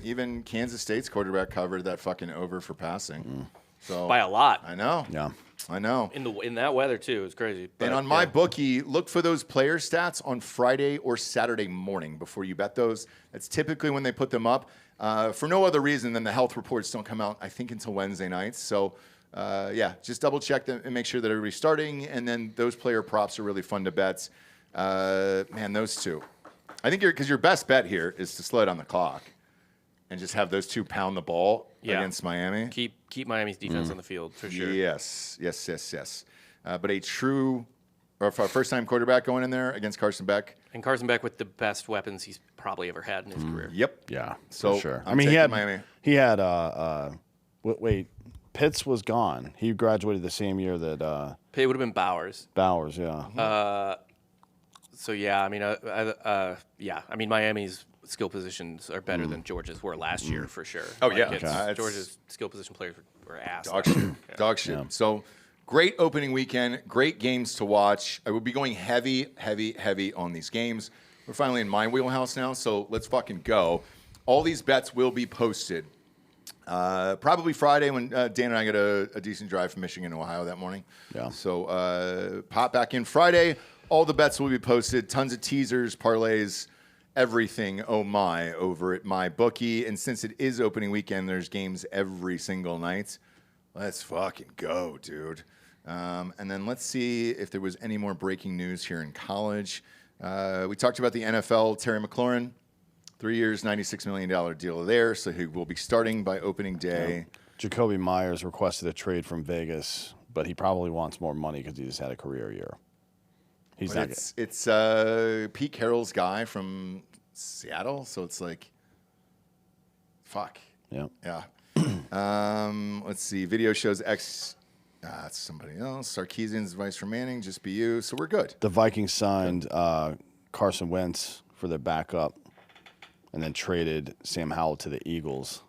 Speaker 1: even Kansas State's quarterback covered that fucking over for passing. So
Speaker 6: by a lot.
Speaker 1: I know.
Speaker 5: Yeah.
Speaker 1: I know.
Speaker 6: In that weather too, it's crazy. But,
Speaker 1: and on my bookie, look for those player stats on Friday or Saturday morning before you bet those. That's typically when they put them up. For no other reason than the health reports don't come out, I think, until Wednesday nights. So, just double check them and make sure that everybody's starting. And then those player props are really fun to bet. Man, those two. I think because your best bet here is to slow down the clock and just have those two pound the ball against Miami.
Speaker 6: Keep Miami's defense on the field for sure.
Speaker 1: Yes. But a true or first-time quarterback going in there against Carson Beck.
Speaker 6: And Carson Beck with the best weapons he's probably ever had in his career.
Speaker 1: Yep.
Speaker 5: Yeah,
Speaker 1: so
Speaker 5: for sure.
Speaker 1: I mean, Miami.
Speaker 5: He had Pitts was gone. He graduated the same year that
Speaker 6: It would have been Bowers.
Speaker 5: Bowers, yeah.
Speaker 6: So yeah, I mean, Miami's skill positions are better than Georgia's were last year for sure.
Speaker 1: Oh, yeah.
Speaker 6: Georgia's skill position players were ass.
Speaker 1: Dog shit.
Speaker 5: Yeah.
Speaker 1: So great opening weekend, great games to watch. I will be going heavy on these games. We're finally in my wheelhouse now, so let's fucking go. All these bets will be posted probably Friday when Dan and I get a decent drive from Michigan to Ohio that morning.
Speaker 5: Yeah.
Speaker 1: So pop back in Friday. All the bets will be posted. Tons of teasers, parlays, everything, oh my, over at my bookie. And since it is opening weekend, there's games every single night. Let's fucking go, dude. And then let's see if there was any more breaking news here in college. We talked about the NFL, Terry McLaurin, 3 years, $96 million deal there. So he will be starting by opening day.
Speaker 5: Yeah. Jacoby Myers requested a trade from Vegas, but he probably wants more money because he just had a career year. He's not
Speaker 1: it's Pete Carroll's guy from Seattle, so it's like, fuck.
Speaker 5: Yeah.
Speaker 1: Let's see. Video shows that's somebody else. Sarkisian's advice for Manning, just be you. So we're good.
Speaker 5: The Vikings signed Carson Wentz for their backup and then traded Sam Howell to the Eagles.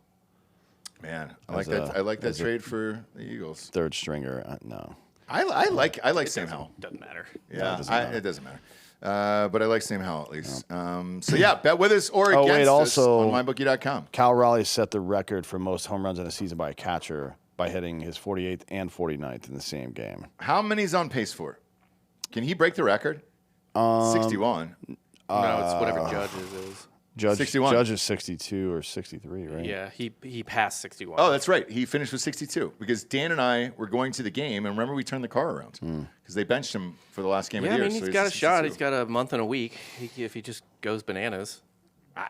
Speaker 1: Man, I like that. I like that trade for the Eagles.
Speaker 5: Third stringer, no.
Speaker 1: I like Sam Howell.
Speaker 6: Doesn't matter.
Speaker 1: Yeah,
Speaker 5: it doesn't matter.
Speaker 1: But I like Sam Howell at least. So yeah, bet with us or against us on mybookie.com.
Speaker 5: Cal Raleigh set the record for most home runs in a season by a catcher by hitting his 48th and 49th in the same game.
Speaker 1: How many's on pace for? Can he break the record? 61.
Speaker 6: No, it's whatever Judge's is.
Speaker 5: Judge
Speaker 1: 61.
Speaker 5: Judge is 62 or 63, right?
Speaker 6: Yeah, he passed 61.
Speaker 1: Oh, that's right. He finished with 62 because Dan and I were going to the game, and remember we turned the car around because they benched him for the last game of the year.
Speaker 6: I mean, he's got a shot. He's got a month and a week if he just goes bananas.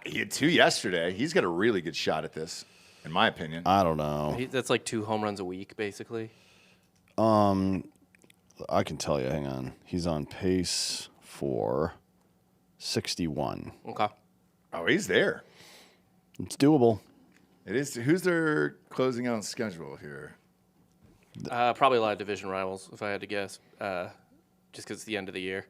Speaker 1: He had 2 yesterday. He's got a really good shot at this, in my opinion.
Speaker 5: I don't know.
Speaker 6: That's like 2 home runs a week, basically.
Speaker 5: I can tell you. Hang on. He's on pace for 61.
Speaker 6: Okay.
Speaker 1: Oh, he's there.
Speaker 5: It's doable.
Speaker 1: It is. Who's their closing out schedule here?
Speaker 6: Probably a lot of division rivals, if I had to guess, just because it's the end of the year.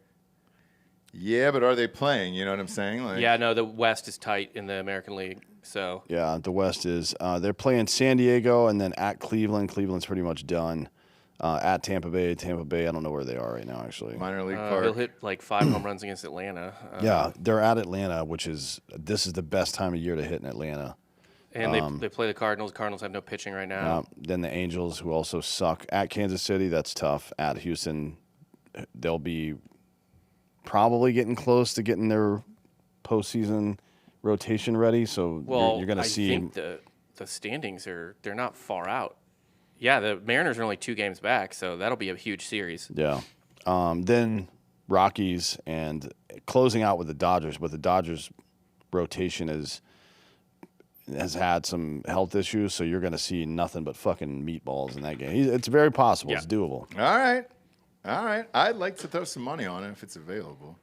Speaker 1: Yeah, but are they playing? You know what I'm saying? Like,
Speaker 6: Yeah, no, the West is tight in the American League, so.
Speaker 5: Yeah, the West is. They're playing San Diego and then at Cleveland. Cleveland's pretty much done. At Tampa Bay, I don't know where they are right now, actually.
Speaker 1: minor league park.
Speaker 6: He'll hit like 5 home runs against Atlanta.
Speaker 5: Yeah, they're at Atlanta, this is the best time of year to hit in Atlanta.
Speaker 6: And they play the Cardinals. Cardinals have no pitching right now.
Speaker 5: Then the Angels, who also suck. At Kansas City, that's tough. At Houston, they'll be probably getting close to getting their postseason rotation ready. So you're going to see.
Speaker 6: I think the standings they're not far out. Yeah, the Mariners are only 2 games back, so that'll be a huge series.
Speaker 5: Yeah. Then Rockies and closing out with the Dodgers, but the Dodgers rotation has had some health issues, so you're going to see nothing but fucking meatballs in that game. It's very possible. Yeah. It's doable.
Speaker 1: All right. I'd like to throw some money on it if it's available.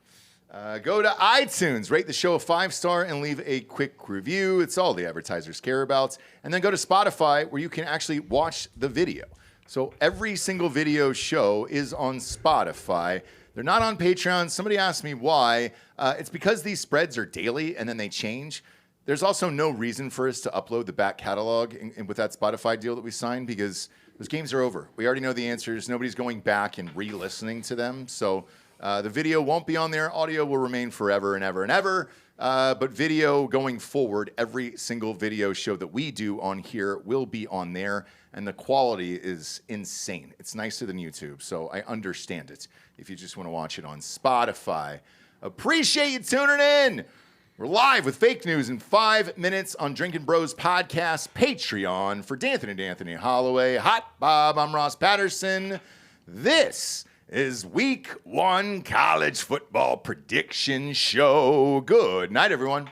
Speaker 1: Go to iTunes, rate the show a 5-star, and leave a quick review. It's all the advertisers care about. And then go to Spotify, where you can actually watch the video. So every single video show is on Spotify. They're not on Patreon. Somebody asked me why. It's because these spreads are daily and then they change. There's also no reason for us to upload the back catalog with that Spotify deal that we signed, because those games are over. We already know the answers. Nobody's going back and re-listening to them. So the video won't be on there. Audio will remain forever and ever and ever. But video going forward, every single video show that we do on here will be on there. And the quality is insane. It's nicer than YouTube, so I understand it if you just want to watch it on Spotify. Appreciate you tuning in. We're live with fake news in 5 minutes on Drinkin' Bros Podcast Patreon. For D'Anthony Hollaway, Hot Bob, I'm Ross Patterson. This is Week 1 College Football Prediction Show. Good night, everyone.